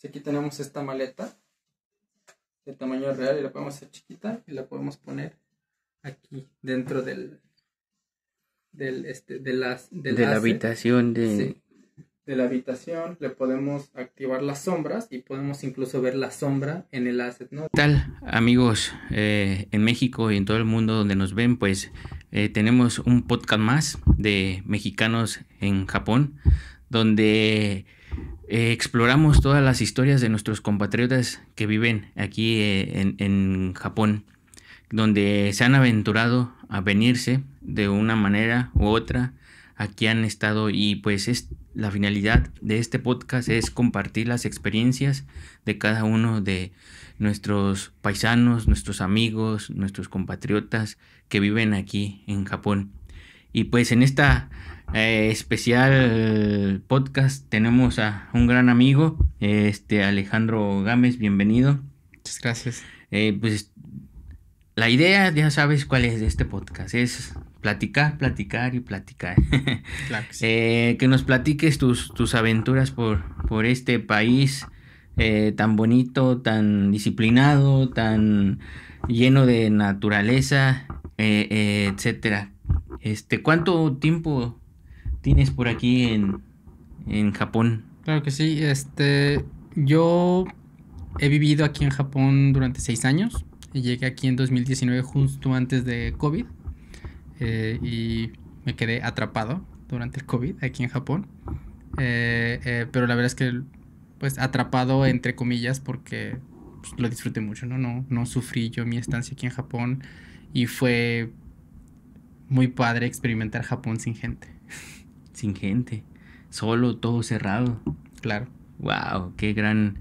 Aquí tenemos esta maleta de tamaño real y la podemos hacer chiquita y la podemos poner aquí dentro de la habitación sí, de la habitación. Le podemos activar las sombras y podemos incluso ver la sombra en el asset, ¿no? ¿Qué tal, amigos en México y en todo el mundo donde nos ven? Pues tenemos un podcast más de mexicanos en Japón, donde exploramos todas las historias de nuestros compatriotas que viven aquí en Japón, donde se han aventurado a venirse de una manera u otra. Aquí han estado y pues la finalidad de este podcast es compartir las experiencias de cada uno de nuestros paisanos, nuestros amigos, nuestros compatriotas que viven aquí en Japón. Y pues en esta especial podcast tenemos a un gran amigo, Alejandro Gámez, bienvenido. Muchas gracias. Pues la idea, ya sabes cuál es de este podcast, es platicar y platicar. Claro que sí. Que nos platiques tus aventuras por este país tan bonito, tan disciplinado, tan lleno de naturaleza, etcétera. ¿Cuánto tiempo tienes por aquí en Japón? Claro que sí. Yo he vivido aquí en Japón durante 6 años. Llegué aquí en 2019 justo antes de COVID y me quedé atrapado durante el COVID aquí en Japón. Pero la verdad es que pues atrapado entre comillas porque pues, lo disfruté mucho, ¿no? No sufrí yo mi estancia aquí en Japón y fue muy padre experimentar Japón sin gente. Sin gente, solo, todo cerrado. Claro. Wow, qué gran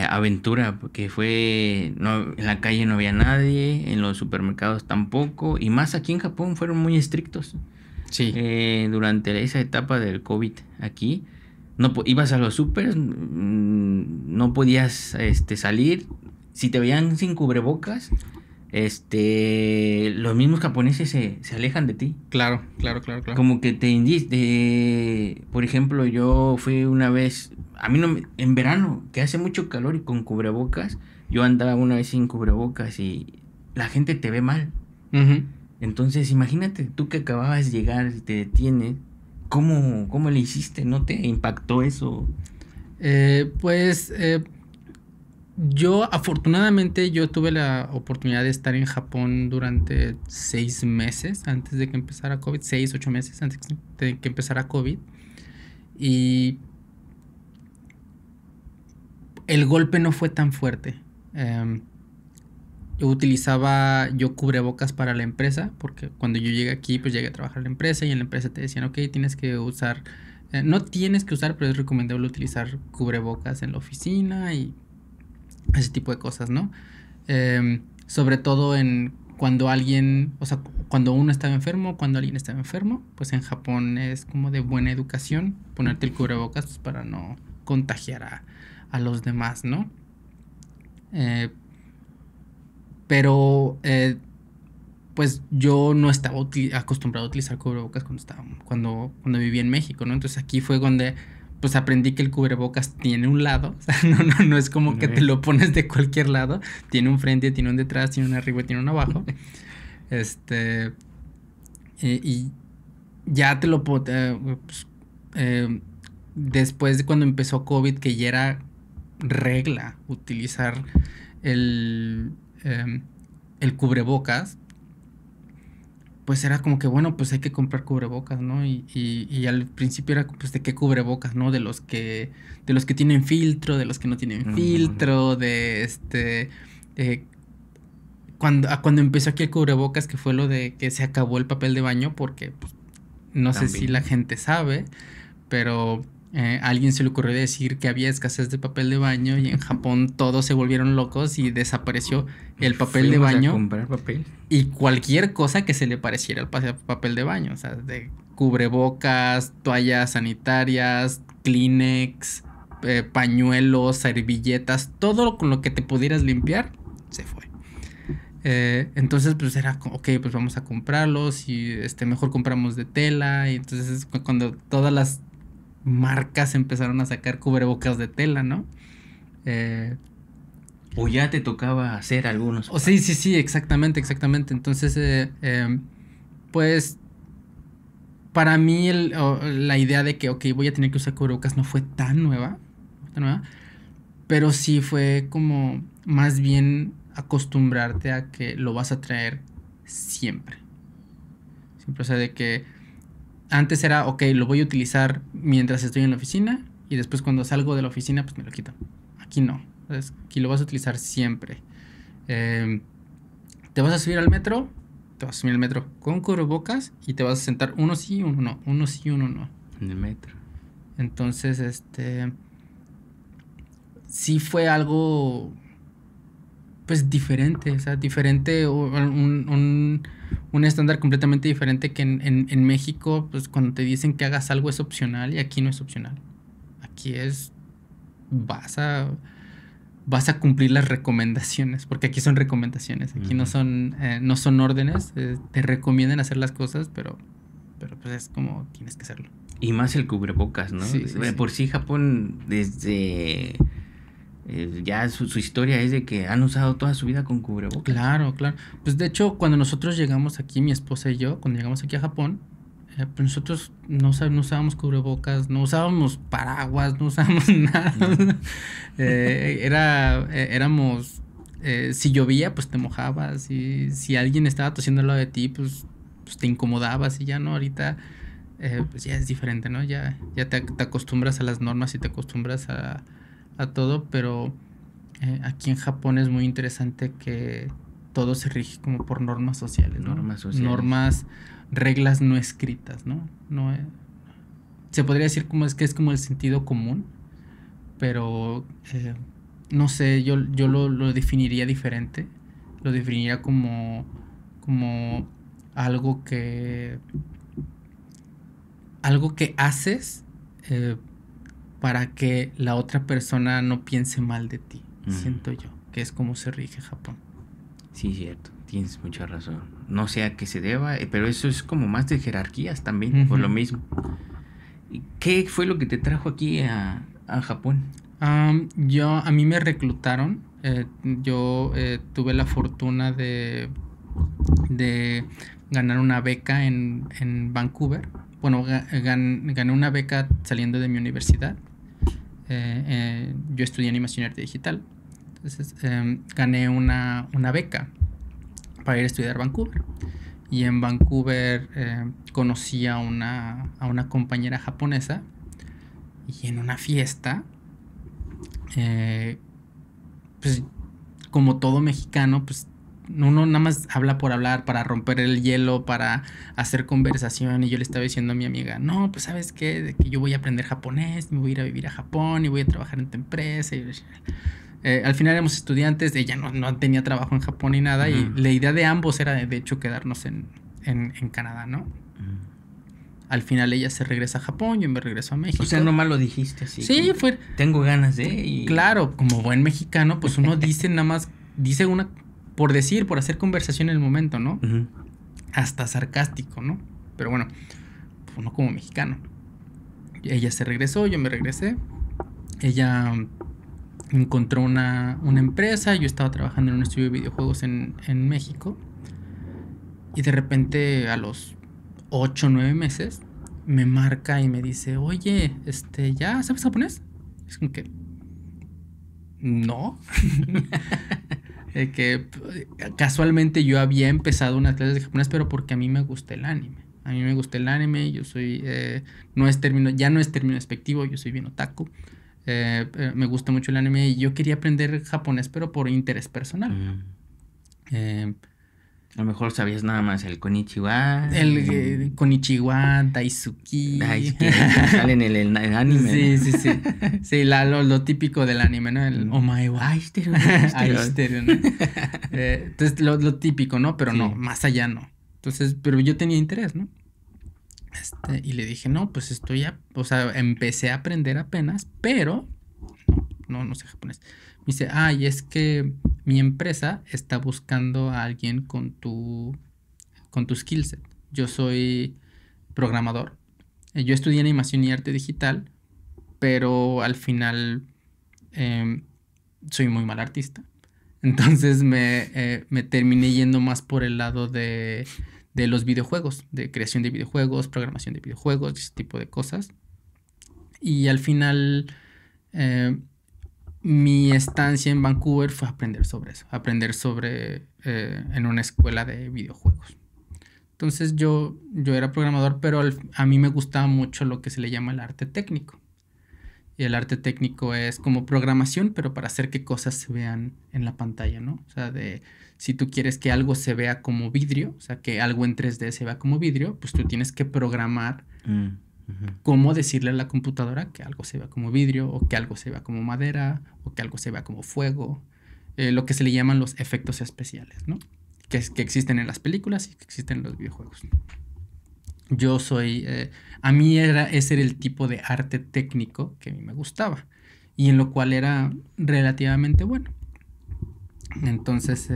aventura, porque en la calle no había nadie, en los supermercados tampoco, y más aquí en Japón fueron muy estrictos. Sí. Durante esa etapa del COVID aquí, ibas a los supers, no podías salir, si te veían sin cubrebocas, los mismos japoneses se alejan de ti. Claro. Como que por ejemplo, yo fui una vez, en verano, que hace mucho calor y con cubrebocas, yo andaba una vez sin cubrebocas y la gente te ve mal. Uh-huh. Entonces, imagínate, tú que acababas de llegar y te detienes, ¿cómo le hiciste? ¿No te impactó eso? Yo afortunadamente tuve la oportunidad de estar en Japón durante 6 meses antes de que empezara COVID, 8 meses antes de que empezara COVID, y el golpe no fue tan fuerte. Yo utilizaba cubrebocas para la empresa, porque cuando yo llegué aquí, pues llegué a trabajar en la empresa y en la empresa te decían, ok, tienes que usar, no tienes que usar, pero es recomendable utilizar cubrebocas en la oficina y ese tipo de cosas, ¿no? Sobre todo cuando uno estaba enfermo, cuando alguien estaba enfermo, pues en Japón es como de buena educación ponerte el cubrebocas pues, para no contagiar a los demás, ¿no? Pues yo no estaba acostumbrado a utilizar cubrebocas cuando vivía en México, ¿no? Entonces aquí fue donde pues aprendí que el cubrebocas tiene un lado, o sea, no es como que te lo pones de cualquier lado, tiene un frente, tiene un detrás, tiene un arriba y tiene un abajo. Y ya te lo después de cuando empezó COVID, que ya era regla utilizar el cubrebocas, pues era como que bueno, pues hay que comprar cubrebocas, ¿no? Y al principio era pues de qué cubrebocas, ¿no? De los que tienen filtro, de los que no tienen filtro, cuando empezó aquí el cubrebocas, que fue lo de que se acabó el papel de baño, porque pues, no sé si la gente sabe, pero a alguien se le ocurrió decir que había escasez de papel de baño y en Japón todos se volvieron locos y desapareció el papel de baño. A comprar papel. Y cualquier cosa que se le pareciera al papel de baño, o sea, de cubrebocas, toallas sanitarias, Kleenex, pañuelos, servilletas, todo con lo que te pudieras limpiar, se fue. Entonces, pues era como, ok, pues vamos a comprarlos y mejor compramos de tela. Y entonces es cuando todas las marcas empezaron a sacar cubrebocas de tela, ¿no? Eh, O ya te tocaba hacer algunos. sí, sí, sí, exactamente, exactamente. Entonces, pues para mí la idea de que, ok, voy a tener que usar cubrebocas no fue tan nueva, pero sí fue como más bien acostumbrarte a que lo vas a traer siempre. Siempre, o sea, de que antes era, ok, lo voy a utilizar mientras estoy en la oficina y después cuando salgo de la oficina, pues me lo quito. Aquí no, ¿sabes? Aquí lo vas a utilizar siempre. Te vas a subir al metro, te vas a subir al metro con cubrebocas y te vas a sentar uno sí, uno no, uno sí, uno no. En el metro. Entonces, sí fue algo, pues diferente, o sea, diferente, un estándar completamente diferente que en México, pues cuando te dicen que hagas algo es opcional y aquí no es opcional. Aquí es, vas a, vas a cumplir las recomendaciones, porque aquí son recomendaciones, aquí no son órdenes, te recomiendan hacer las cosas, pero pues es como tienes que hacerlo. Y más el cubrebocas, ¿no? Sí, sí, sí. Por sí Japón desde ya su historia es de que han usado toda su vida con cubrebocas. Claro, claro. Pues de hecho, cuando nosotros llegamos aquí, mi esposa y yo, cuando llegamos aquí a Japón, pues nosotros no usábamos cubrebocas, no usábamos paraguas, no usábamos nada. Éramos, si llovía, pues te mojabas, y si alguien estaba tosiendo al lado de ti, pues te incomodabas y ya no, ahorita pues ya es diferente, ¿no? Ya te acostumbras a las normas y te acostumbras a todo, pero aquí en Japón es muy interesante que todo se rige como por normas sociales, ¿no? Normas sociales. Normas, reglas no escritas, ¿no? No, se podría decir como es como el sentido común, pero no sé, yo lo definiría diferente. Lo definiría como algo que haces para que la otra persona no piense mal de ti, siento yo, que es como se rige Japón. Sí, cierto, tienes mucha razón. No sé a qué se deba, pero eso es como más de jerarquías también, por lo mismo. ¿Qué fue lo que te trajo aquí a Japón? A mí me reclutaron. Yo tuve la fortuna de ganar una beca en Vancouver. Bueno, gané una beca saliendo de mi universidad. Yo estudié animación y arte digital. Entonces gané una beca para ir a estudiar a Vancouver. Y en Vancouver conocí a una compañera japonesa. Y en una fiesta, pues como todo mexicano, pues uno nada más habla por hablar, para romper el hielo, para hacer conversación. Y yo le estaba diciendo a mi amiga, no, pues ¿sabes qué? De que yo voy a aprender japonés, me voy a ir a vivir a Japón y voy a trabajar en tu empresa. Y al final éramos estudiantes, ella no tenía trabajo en Japón ni nada. Y la idea de ambos era de hecho quedarnos en Canadá, ¿no? Al final ella se regresa a Japón, yo me regreso a México. O sea, nomás lo dijiste así. Sí, fue... Tengo ganas de... Claro, como buen mexicano, pues uno dice nada más, dice una... por hacer conversación en el momento, ¿no? Hasta sarcástico, ¿no? Pero bueno, pues uno como mexicano. Ella se regresó, yo me regresé. Ella encontró una empresa, yo estaba trabajando en un estudio de videojuegos en México. Y de repente a los 8 o 9 meses me marca y me dice, oye, ¿ya sabes japonés? Es como que... no. Que casualmente yo había empezado unas clases de japonés, pero porque a mí me gusta el anime. A mí me gusta el anime, yo soy... ya no es término despectivo, yo soy bien otaku. Me gusta mucho el anime y yo quería aprender japonés, pero por interés personal. A lo mejor sabías nada más el konnichiwa. El konnichiwa, daisuki. Sale en el anime. Sí, sí, sí. Sí, lo típico del anime, ¿no? El omae wa aishiteru. Aishiteru, ¿no? Entonces, lo típico, ¿no? Pero no, más allá no. Entonces, pero yo tenía interés, ¿no? Y le dije, no, pues o sea, empecé a aprender apenas, pero no sé japonés. Me dice, y es que mi empresa está buscando a alguien con tu skill set. Yo soy programador. Yo estudié animación y arte digital, pero al final soy muy mal artista. Entonces me terminé yendo más por el lado de los videojuegos, de creación de videojuegos, programación de videojuegos, ese tipo de cosas. Y al final mi estancia en Vancouver fue aprender sobre eso, aprender sobre en una escuela de videojuegos. Entonces yo era programador, pero a mí me gustaba mucho lo que se le llama el arte técnico. Y el arte técnico es como programación, pero para hacer que cosas se vean en la pantalla, ¿no? O sea, si tú quieres que algo se vea como vidrio, o sea, que algo en 3D se vea como vidrio, pues tú tienes que programar cómo decirle a la computadora que algo se vea como vidrio, o que algo se vea como madera, o que algo se vea como fuego. Lo que se le llaman los efectos especiales, ¿no? Que existen en las películas y que existen en los videojuegos. Yo soy... a mí ese era el tipo de arte técnico que a mí me gustaba. Y en lo cual era relativamente bueno. Entonces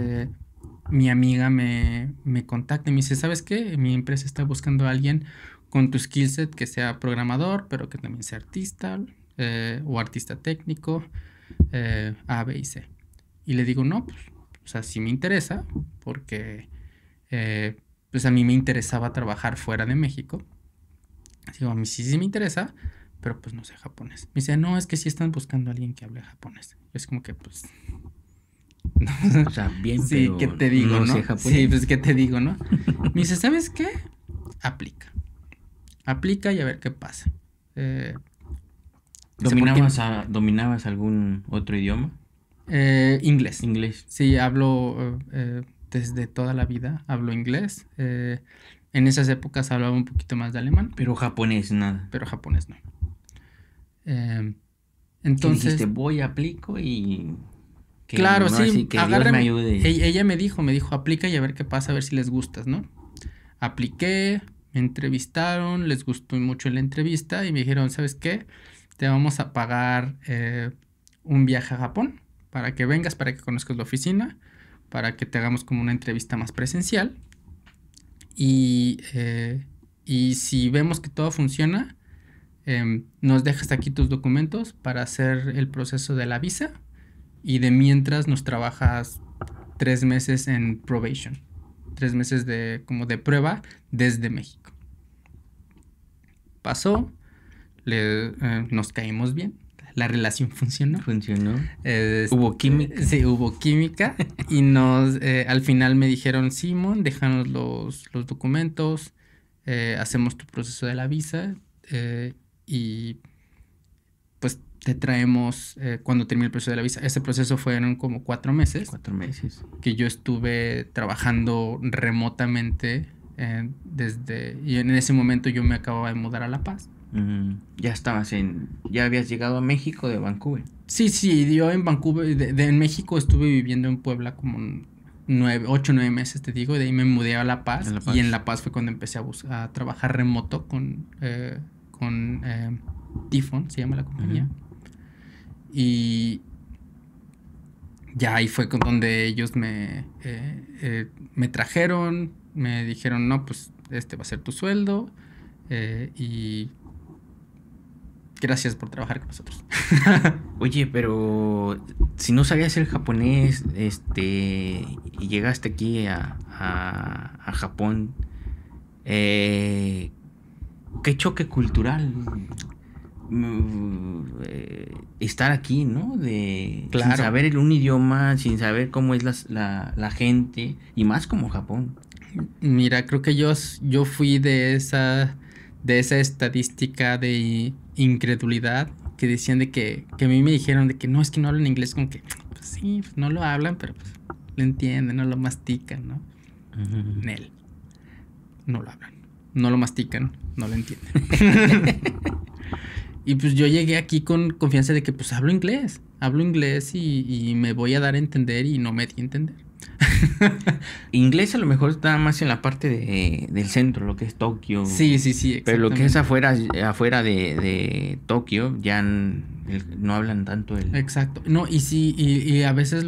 mi amiga me contacta y me dice, ¿sabes qué? Mi empresa está buscando a alguien con tu skill set que sea programador, pero que también sea artista o artista técnico, A, B y C. Y le digo, no, pues, o sea, sí me interesa porque... pues a mí me interesaba trabajar fuera de México. Digo, a mí sí me interesa, pero pues no sé japonés. Me dice, no, es que sí están buscando a alguien que hable japonés. Es como que, pues... O sea, bien, sí, pero ¿qué te digo, no no? sé japonés. Sí, pues, ¿qué te digo, no? Me dice, ¿sabes qué? Aplica. Aplica y a ver qué pasa. ¿Dominabas algún otro idioma? Inglés. Inglés. Sí, hablo desde toda la vida, hablo inglés. En esas épocas hablaba un poquito más de alemán. Pero japonés, nada. Pero japonés no. Entonces... dijiste, voy, aplico y... claro, no, sí, así que Dios me ayude. Ella me dijo, aplica y a ver qué pasa, a ver si les gustas, ¿no? Apliqué, me entrevistaron, les gustó mucho la entrevista y me dijeron, ¿sabes qué? Te vamos a pagar un viaje a Japón para que vengas, para que conozcas la oficina, para que te hagamos como una entrevista más presencial. Y si vemos que todo funciona, nos dejas aquí tus documentos para hacer el proceso de la visa y de mientras nos trabajas 3 meses en probation, 3 meses como de prueba desde México. Pasó, nos caímos bien, la relación funcionó. ¿Hubo química? Sí, hubo química y al final me dijeron, Simón, déjanos los documentos, hacemos tu proceso de la visa y pues te traemos cuando termine el proceso de la visa. Ese proceso fueron como 4 meses. 4 meses. Que yo estuve trabajando remotamente y en ese momento yo me acababa de mudar a La Paz. Ya habías llegado a México de Vancouver. Sí, yo en Vancouver, en México estuve viviendo en Puebla como 8 o 9 meses, te digo, de ahí me mudé a La Paz. Y en La Paz fue cuando empecé a trabajar remoto con Tifon, se llama la compañía. Y ya ahí fue donde ellos me trajeron, me dijeron, no, pues este va a ser tu sueldo y gracias por trabajar con nosotros. Oye, pero si no sabías el japonés, y llegaste aquí a Japón, qué choque cultural estar aquí, ¿no? Claro. Sin saber un idioma, sin saber cómo es la gente, y más como Japón. Mira, creo que yo fui de esa estadística de incredulidad que decían de que a mí me dijeron de que no, es que no hablan inglés, como que pues sí, pues no lo hablan, pero pues lo entienden, no lo mastican, ¿no? Nel. No lo hablan, no lo mastican, no lo entienden. Y pues yo llegué aquí con confianza de que pues hablo inglés y me voy a dar a entender y no me di a entender. Inglés a lo mejor está más en la parte del centro, lo que es Tokio. Sí, exactamente. Pero lo que es afuera de Tokio ya no hablan tanto el... Exacto. No, y sí, y a veces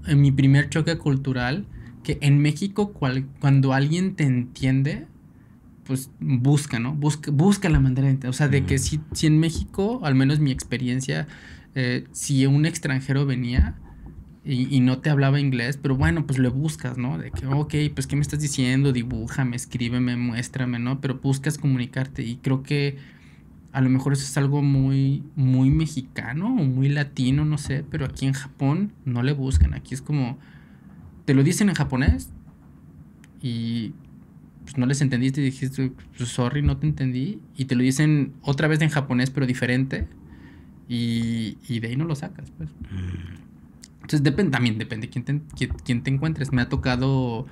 en mi primer choque cultural, que en México cuando alguien te entiende, pues busca, ¿no? Busca la manera de entender. O sea, de que si en México, al menos mi experiencia, si un extranjero venía y no te hablaba inglés, pero bueno, pues le buscas, ¿no? De que, ok, pues ¿qué me estás diciendo? Dibújame, escríbeme, muéstrame, ¿no? Pero buscas comunicarte y creo que a lo mejor eso es algo muy, muy mexicano o muy latino, no sé, pero aquí en Japón no le buscan. Aquí es como, te lo dicen en japonés y pues no les entendiste y dijiste, pues, sorry, no te entendí. Y te lo dicen otra vez en japonés, pero diferente. Y de ahí no lo sacas, pues. Entonces también depende quién te encuentres. Me ha tocado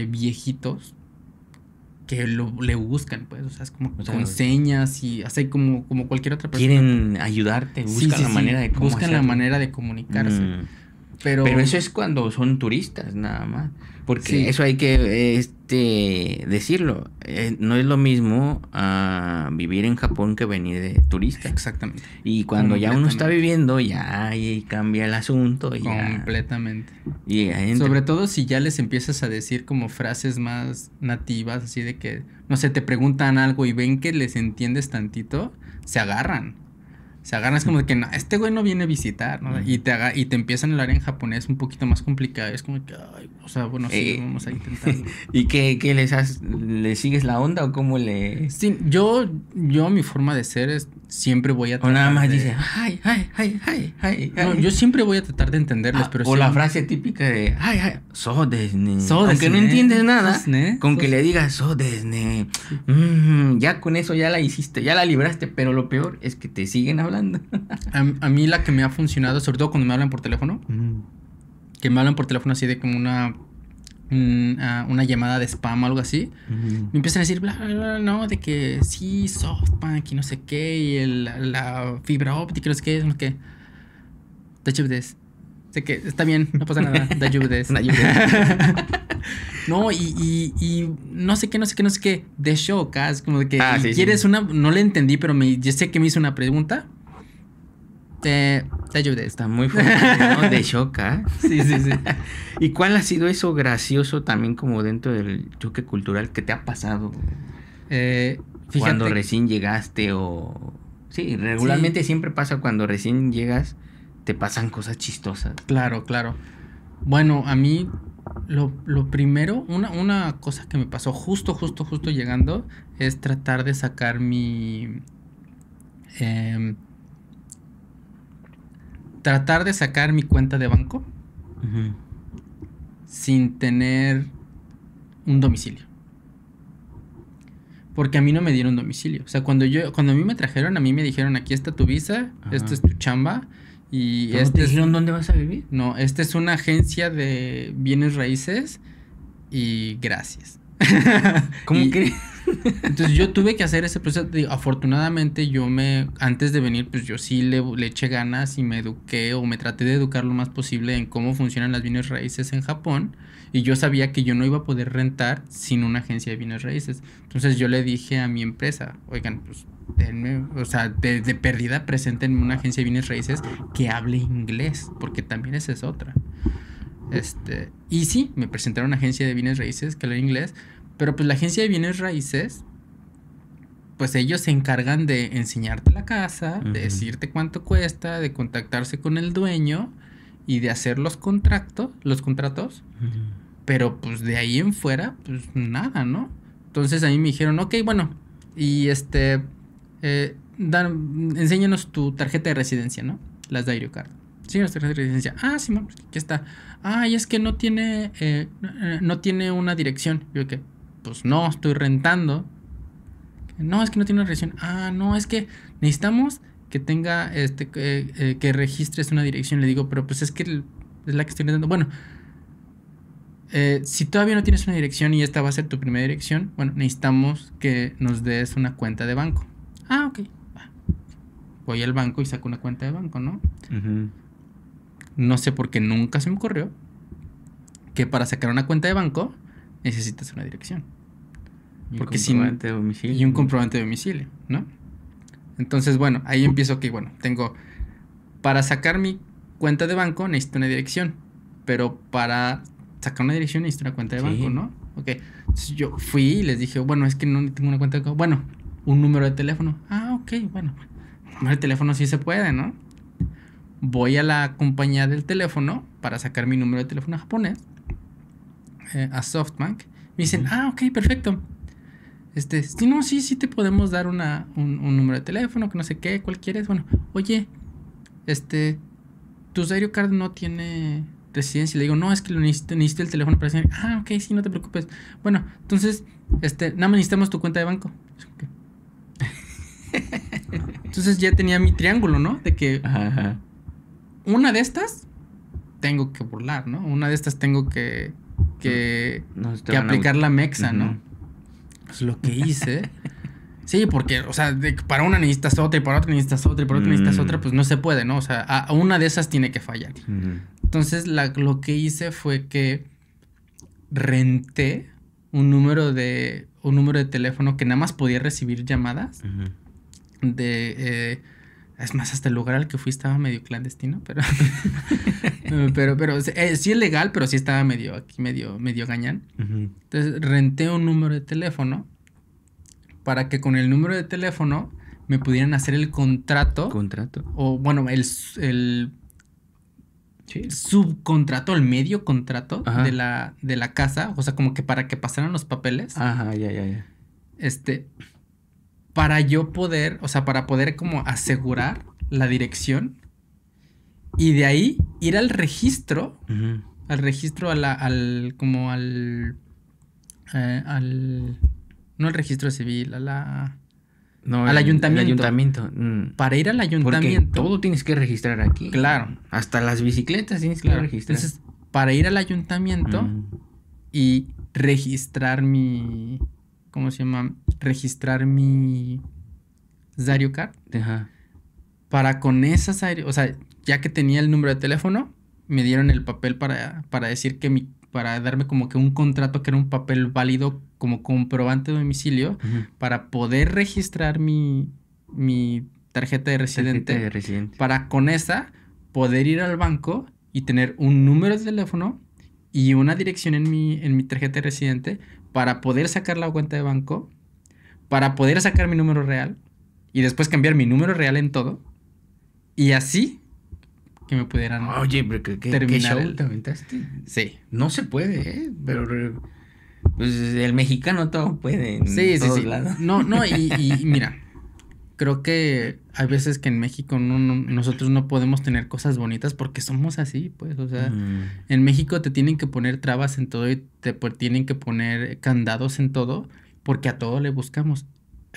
viejitos que le buscan, pues. O sea, es como O sea, con señas y así como cualquier otra persona. quieren ayudarte, buscan la manera de cómo buscan la hacerlo. manera de comunicarse. Pero eso es cuando son turistas, nada más. Porque Sí. eso hay que decirlo. No es lo mismo vivir en Japón que venir de turista. Exactamente. Y cuando ya uno está Completamente. viviendo, ya ahí cambia el asunto. Y ya, Completamente. y ya entra. Sobre todo si ya les empiezas a decir como frases más nativas, así de que, no sé, te preguntan algo y ven que les entiendes tantito, se agarran. Se agarran, es como de que no, este güey no viene a visitar, ¿no? Y te empiezan a hablar en japonés un poquito más complicado. Es como que, ay, o sea, bueno, sí, vamos a intentarlo. ¿Y qué ¿Le sigues la onda o cómo le...? Sí, yo mi forma de ser es siempre voy a O nada más de- dice, ay, ay, ay, ay, ay, No, yo siempre voy a tratar de entenderles, pero o sí. la frase típica de, ay, ay, so desne. So Aunque no desne, entiendes nada, sosne, con que sos- le digas, so desne. Ya con eso ya la hiciste, ya la libraste, pero lo peor es que te siguen hablando. A mí la que me ha funcionado, sobre todo cuando me hablan por teléfono, que me hablan por teléfono así de como una llamada de spam o algo así, me empiezan a decir, bla, bla, bla, no, de que sí, SoftBank y no sé qué, y la fibra óptica, no sé qué, no sé qué. Daijoubu desu. Sé que está bien, no pasa nada. Daijoubu desu. No, y no sé qué, no sé qué, no sé qué. De shock, es como de que Sí, quieres sí. no le entendí, pero yo sé que me hizo una pregunta. Daijoubu desu. Está muy fuerte, ¿no? De shock, ¿ah? Sí. ¿Y cuál ha sido eso gracioso también como dentro del choque cultural que te ha pasado? Cuando Fíjate. recién llegaste o... Sí, regularmente siempre pasa cuando recién llegas, te pasan cosas chistosas. Claro. Bueno, a mí lo primero, una cosa que me pasó justo llegando es tratar de sacar mi cuenta de banco sin tener un domicilio. Porque a mí no me dieron domicilio. O sea, cuando a mí me trajeron, a mí me dijeron, aquí está tu visa, esta es tu chamba. Y ¿No te dijeron dónde vas a vivir? No, esta es una agencia de bienes raíces y gracias. ¿Cómo crees? Entonces yo tuve que hacer ese proceso. Afortunadamente antes de venir, pues yo sí le eché ganas y me eduqué o me traté de educar lo más posible en cómo funcionan las bienes raíces en Japón. Y yo sabía que yo no iba a poder rentar sin una agencia de bienes raíces. Entonces yo le dije a mi empresa, oigan, pues denme, o sea, de pérdida, preséntenme una agencia de bienes raíces que hable inglés, porque también esa es otra. Y sí, me presentaron una agencia de bienes raíces que habla inglés, pero pues la agencia de bienes raíces, pues ellos se encargan de enseñarte la casa, de decirte cuánto cuesta, de contactarse con el dueño y de hacer los contratos, pero pues de ahí en fuera, pues nada, ¿no? Entonces a mí me dijeron, ok, bueno, y enséñanos tu tarjeta de residencia, ¿no? Las Dairyo-card. Sí, nuestra tarjeta de residencia. Sí, pues aquí está. Y es que no tiene una dirección. Yo que, pues no, estoy rentando. No, es que no tiene una dirección. No, es que necesitamos que tenga, que registres una dirección. Le digo, pero pues es que es la que estoy rentando. Bueno, si todavía no tienes una dirección y esta va a ser tu primera dirección, bueno, necesitamos que nos des una cuenta de banco. Ok. Voy al banco y saco una cuenta de banco, ¿no? No sé por qué nunca se me ocurrió que para sacar una cuenta de banco necesitas una dirección. Porque comprobante de domicilio. Y un comprobante de domicilio, ¿no? Entonces, bueno, ahí empiezo que, bueno, para sacar mi cuenta de banco necesito una dirección. pero para sacar una dirección necesito una cuenta de Sí. banco, ¿no? Ok. Entonces yo fui y les dije, bueno, es que no tengo una cuenta de banco. Bueno, un número de teléfono. Ah, ok, bueno. Un número de teléfono sí se puede, ¿no? Voy a la compañía del teléfono para sacar mi número de teléfono japonés, a SoftBank. Me dicen, ok, perfecto. Sí, no, sí te podemos dar un número de teléfono, que no sé qué, ¿cuál quieres? Bueno, oye, tu Zairo Card no tiene residencia. Le digo, no, es que necesito el teléfono para decir, ok, sí, no te preocupes. Bueno, entonces, nada más necesitamos tu cuenta de banco. Entonces ya tenía mi triángulo, ¿no? De que Ajá. una de estas tengo que burlar, ¿no? Una de estas tengo que aplicar la mexa, ¿no? Pues lo que hice. Sí, porque, o sea, para una necesitas otra y para otra necesitas otra y para otra necesitas otra, pues no se puede, ¿no? O sea, a una de esas tiene que fallar. Entonces, lo que hice fue que renté un número de teléfono que nada más podía recibir llamadas. Es más, hasta el lugar al que fui estaba medio clandestino, pero pero sí es legal, pero sí estaba medio gañán. Entonces renté un número de teléfono para que con el número de teléfono me pudieran hacer el contrato. O bueno, el subcontrato, el medio contrato de la casa. O sea, como que para que pasaran los papeles. Ajá, ya. Para yo poder, o sea, para poder como asegurar la dirección. Y de ahí ir al registro. Al registro, no al registro civil, al ayuntamiento. Para ir al ayuntamiento. Porque todo tienes que registrar aquí. Claro. Hasta las bicicletas tienes que registrar. Entonces, para ir al ayuntamiento y registrar mi... ¿Cómo se llama? Registrar mi Zario Card. Ajá. Para con esa Zario... O sea, ya que tenía el número de teléfono, me dieron el papel para decir que para darme como que un contrato que era un papel válido como comprobante de domicilio para poder registrar mi tarjeta de residente. Para con esa poder ir al banco y tener un número de teléfono y una dirección en mi tarjeta de residente para poder sacar la cuenta de banco, para poder sacar mi número real y después cambiar mi número real en todo y así que me pudieran terminar. ¿Qué show te aventaste? Sí. No se puede, pero pues el mexicano todo puede en todos lados. No, y mira, creo que hay veces que en México nosotros no podemos tener cosas bonitas porque somos así, pues, o sea, en México te tienen que poner trabas en todo y te tienen que poner candados en todo porque a todo le buscamos.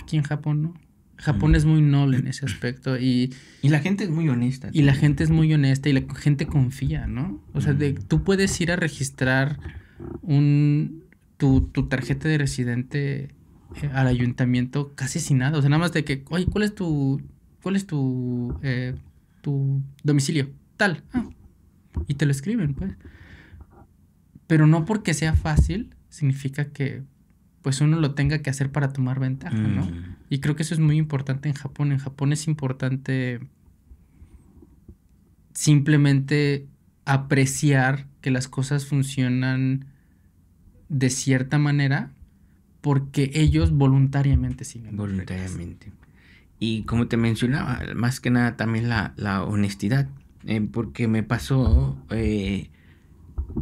Aquí en Japón no. Japón es muy noble en ese aspecto y la gente es muy honesta. Y la gente es muy honesta y la gente confía, ¿no? O sea, tú puedes ir a registrar tu tarjeta de residente al ayuntamiento casi sin nada. O sea, nada más de que, oye, ¿cuál es tu domicilio? Tal. Y te lo escriben, pues. Pero no porque sea fácil, significa que pues uno lo tenga que hacer para tomar ventaja, ¿no? Y creo que eso es muy importante en Japón. En Japón es importante simplemente apreciar que las cosas funcionan de cierta manera porque ellos voluntariamente siguen. Voluntariamente. Y como te mencionaba, más que nada también la honestidad. Porque me pasó...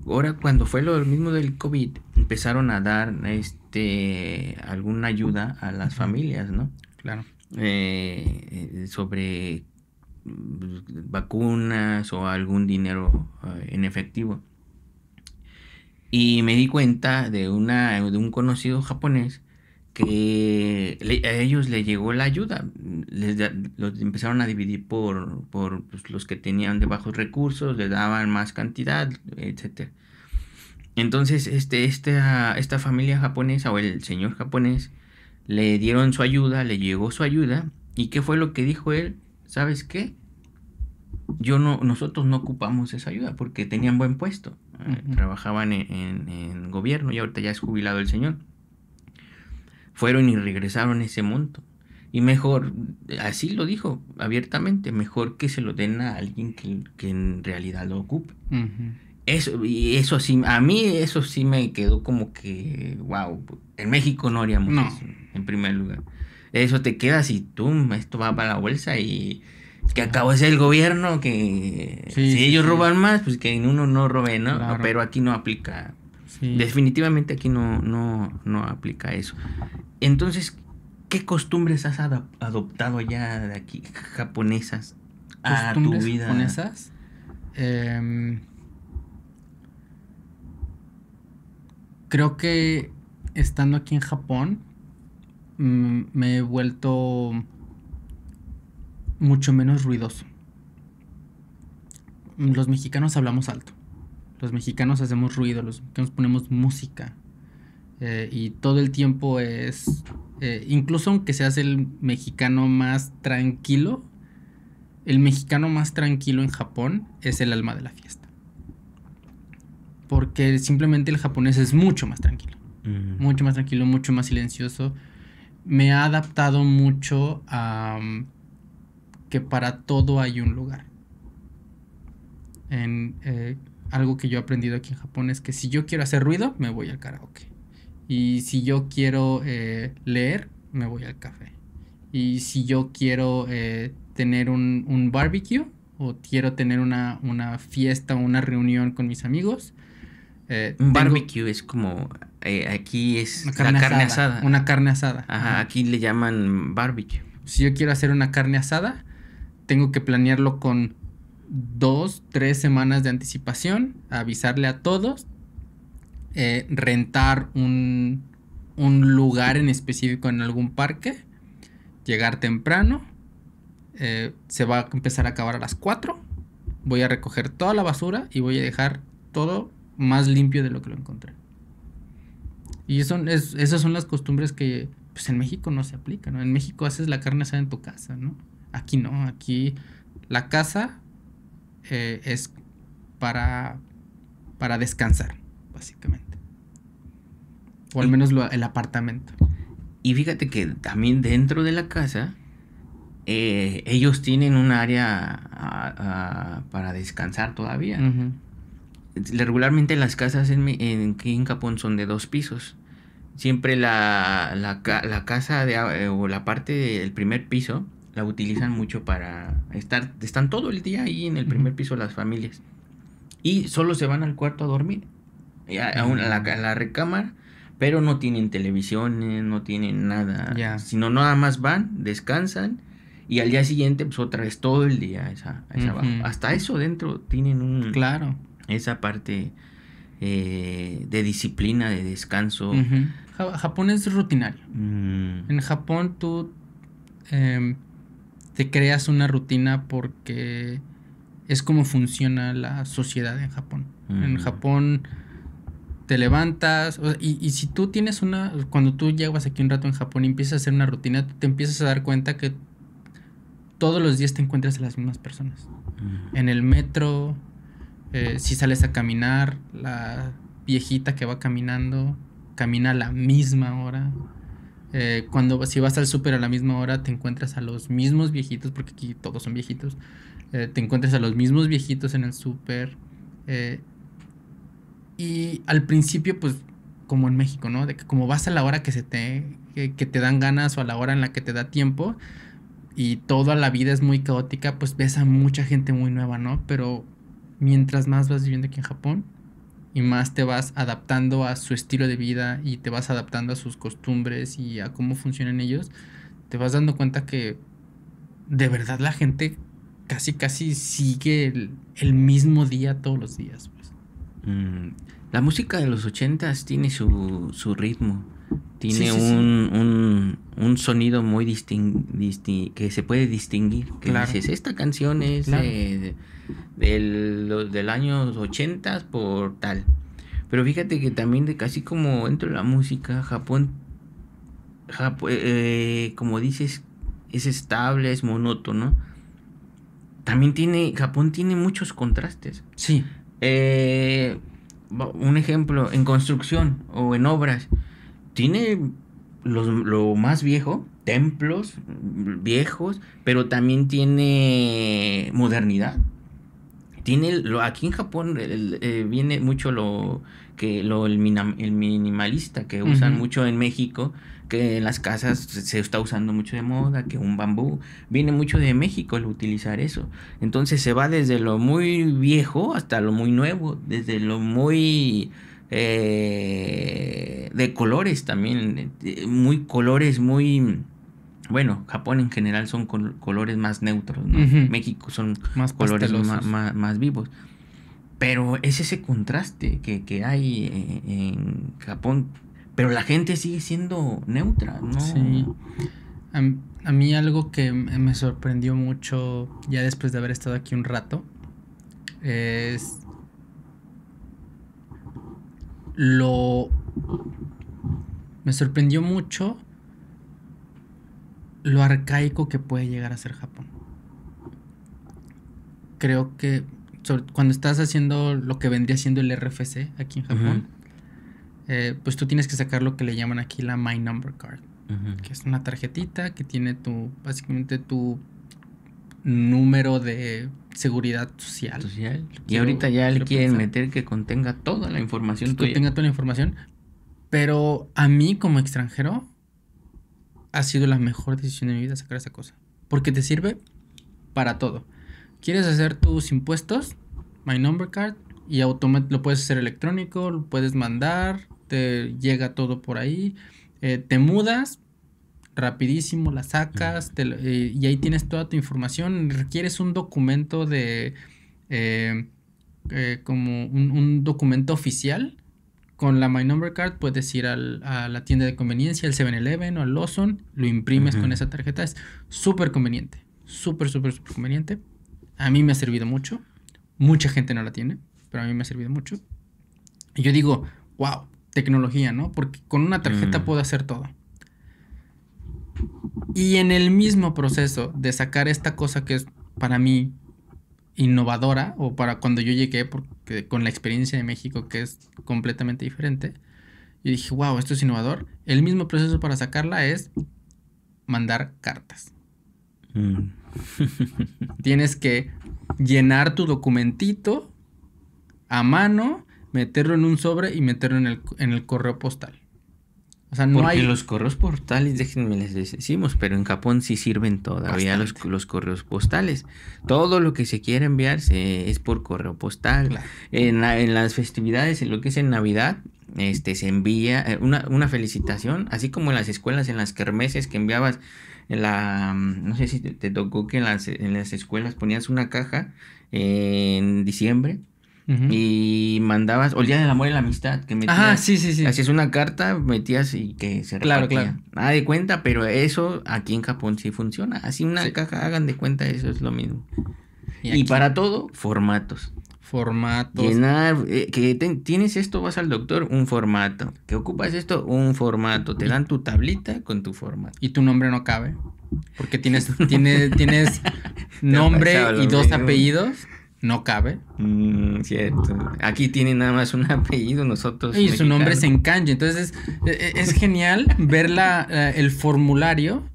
ahora cuando fue lo mismo del COVID, empezaron a dar alguna ayuda a las familias, ¿no? Claro. Sobre vacunas o algún dinero en efectivo. Y me di cuenta de un conocido japonés que a ellos le llegó la ayuda. Los empezaron a dividir por pues, los que tenían de bajos recursos, les daban más cantidad, etcétera. Entonces, esta familia japonesa o el señor japonés le dieron su ayuda, le llegó su ayuda. ¿Y qué fue lo que dijo él? ¿Sabes qué? Nosotros no ocupamos esa ayuda porque tenían buen puesto. Trabajaban en gobierno y ahorita ya es jubilado el señor. Fueron y regresaron ese monto. Y mejor, así lo dijo abiertamente, mejor que se lo den a alguien que en realidad lo ocupe. eso sí, a mí eso sí me quedó como que, wow, en México no haríamos No. eso, en primer lugar. Eso te quedas y tú, esto va para la bolsa y que Sí. acabo de ser el gobierno, que Sí, si sí, ellos sí. roban más, pues que uno no robe, ¿no? Claro. Pero aquí no aplica, Sí. definitivamente aquí no aplica eso. Entonces, ¿qué costumbres has adoptado ya de aquí, japonesas, a tu Costumbres vida? japonesas. Em, Creo que estando aquí en Japón, me he vuelto mucho menos ruidoso. Los mexicanos hablamos alto. Los mexicanos hacemos ruido, los mexicanos ponemos música. Y todo el tiempo es... incluso aunque seas el mexicano más tranquilo, el mexicano más tranquilo en Japón es el alma de la fiesta. Porque simplemente el japonés es mucho más tranquilo. Mucho más tranquilo, mucho más silencioso. Me ha adaptado mucho a que para todo hay un lugar. Algo que yo he aprendido aquí en Japón es que si yo quiero hacer ruido, me voy al karaoke. Y si yo quiero leer, me voy al café. Y si yo quiero tener un barbecue o quiero tener una fiesta o una reunión con mis amigos, Un barbecue es como, aquí es la carne asada. Una carne asada. Ajá, aquí le llaman barbecue. Si yo quiero hacer una carne asada, tengo que planearlo con 2-3 semanas de anticipación, avisarle a todos, rentar un lugar en específico en algún parque, llegar temprano, se va a empezar a acabar a las 4, voy a recoger toda la basura y voy a dejar todo más limpio de lo que lo encontré. Y esas son las costumbres que pues en México no se aplican, ¿no? En México haces la carne asada en tu casa, ¿no? Aquí no, aquí la casa es para descansar, básicamente. O al menos el apartamento. Y fíjate que también dentro de la casa, ellos tienen un área para descansar todavía. Uh-huh. Regularmente las casas aquí en Japón son de 2 pisos. Siempre la casa o la parte del primer piso la utilizan mucho para están todo el día ahí en el primer piso las familias. Y solo se van al cuarto a dormir, a la recámara, pero no tienen televisiones, no tienen nada, sino nada más van, descansan y al día siguiente pues otra vez todo el día esa abajo. Hasta eso dentro tienen claro, esa parte de disciplina, de descanso. Japón es rutinario. En Japón tú te creas una rutina porque es como funciona la sociedad en Japón. En Japón te levantas y si tú tienes cuando tú llevas aquí un rato en Japón y empiezas a hacer una rutina, tú te empiezas a dar cuenta que todos los días te encuentras a las mismas personas. En el metro, si sales a caminar, la viejita que va caminando camina a la misma hora. Si vas al súper a la misma hora, te encuentras a los mismos viejitos, porque aquí todos son viejitos. Te encuentras a los mismos viejitos en el súper. Y al principio, pues, como en México, ¿no? De que como vas a la hora que te dan ganas o a la hora en la que te da tiempo y toda la vida es muy caótica, pues ves a mucha gente muy nueva, ¿no? Pero mientras más vas viviendo aquí en Japón y más te vas adaptando a su estilo de vida y te vas adaptando a sus costumbres y a cómo funcionan ellos, te vas dando cuenta que de verdad la gente casi sigue el mismo día todos los días, pues. La música de los 80s tiene su ritmo. Tiene Sí. un sonido muy que se puede distinguir. Que claro. Dices, esta canción es Claro. del año 80 por tal. Pero fíjate que también de casi como dentro de la música, Japón, como dices, es estable, es monótono. También Japón tiene muchos contrastes. Sí. Un ejemplo, en construcción o en obras, tiene lo más viejo, templos viejos, pero también tiene modernidad. Aquí en Japón viene mucho el minimalista que usan mucho en México, que en las casas se está usando mucho de moda, que un bambú, viene mucho de México el utilizar eso. Entonces se va desde lo muy viejo hasta lo muy nuevo, desde lo muy de colores también, muy colores muy... Bueno, Japón en general son colores más neutros, ¿no? México son más colores pastelosos. más vivos. Pero es ese contraste que hay en Japón. Pero la gente sigue siendo neutra, ¿no? Sí. A mí algo que me sorprendió mucho ya después de haber estado aquí un rato es me sorprendió mucho lo arcaico que puede llegar a ser Japón. Creo que cuando estás haciendo lo que vendría siendo el RFC aquí en Japón, pues tú tienes que sacar lo que le llaman aquí la My Number Card, que es una tarjetita que tiene básicamente tu número de seguridad social. Y ahorita ya le quieren meter que contenga toda la información tuya. Contenga toda la información. Pero a mí como extranjero ha sido la mejor decisión de mi vida sacar esa cosa. Porque te sirve para todo. ¿Quieres hacer tus impuestos? My Number Card. Y lo puedes hacer electrónico, lo puedes mandar, te llega todo por ahí. Te mudas, rapidísimo la sacas y ahí tienes toda tu información. Requieres un documento como un documento oficial. Con la My Number Card puedes ir a la tienda de conveniencia, al 7-Eleven o al Lawson, lo imprimes con esa tarjeta. Es súper conveniente, súper conveniente. A mí me ha servido mucho. Mucha gente no la tiene, pero a mí me ha servido mucho. Y yo digo, wow, tecnología, ¿no? Porque con una tarjeta puedo hacer todo. Y en el mismo proceso de sacar esta cosa que es para mí innovadora, o para cuando yo llegué, porque con la experiencia de México que es completamente diferente, yo dije, wow, esto es innovador. El mismo proceso para sacarla es mandar cartas. Tienes que llenar tu documentito a mano, meterlo en un sobre y meterlo en el correo postal. O sea, Porque los correos postales, déjenme les decimos, pero en Japón sí sirven todavía los correos postales. Todo lo que se quiere enviar es por correo postal. Claro. En las festividades, en lo que es en Navidad, se envía una felicitación, así como en las escuelas, en las kermeses que enviabas no sé si te tocó que en las escuelas ponías una caja en diciembre. Y mandabas, o el día del amor y la amistad, que metías, sí. hacías una carta, metías y que se repartía. Claro. Nada de cuenta, pero eso aquí en Japón sí funciona. Así una caja, hagan de cuenta, eso es lo mismo. Y para todo, formatos. Llenar, tienes esto, vas al doctor, un formato. Que ocupas esto, un formato. Te dan tu tablita con tu formato. Y tu nombre no cabe, porque tienes nombre y dos apellidos. No cabe. Cierto. Aquí tiene nada más un apellido, nosotros. Y su nombre es en kanji. Entonces es genial ver el formulario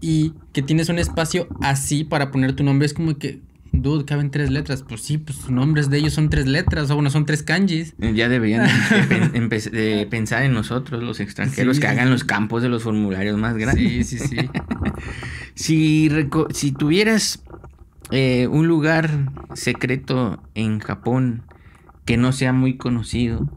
y que tienes un espacio así para poner tu nombre. Es como que, dude, caben 3 letras. Pues sí, pues sus nombres de ellos son 3 letras. O bueno, son 3 kanjis. Ya deberían de pensar en nosotros, los extranjeros, que hagan los campos de los formularios más grandes. Sí. Si tuvieras un lugar secreto en Japón que no sea muy conocido,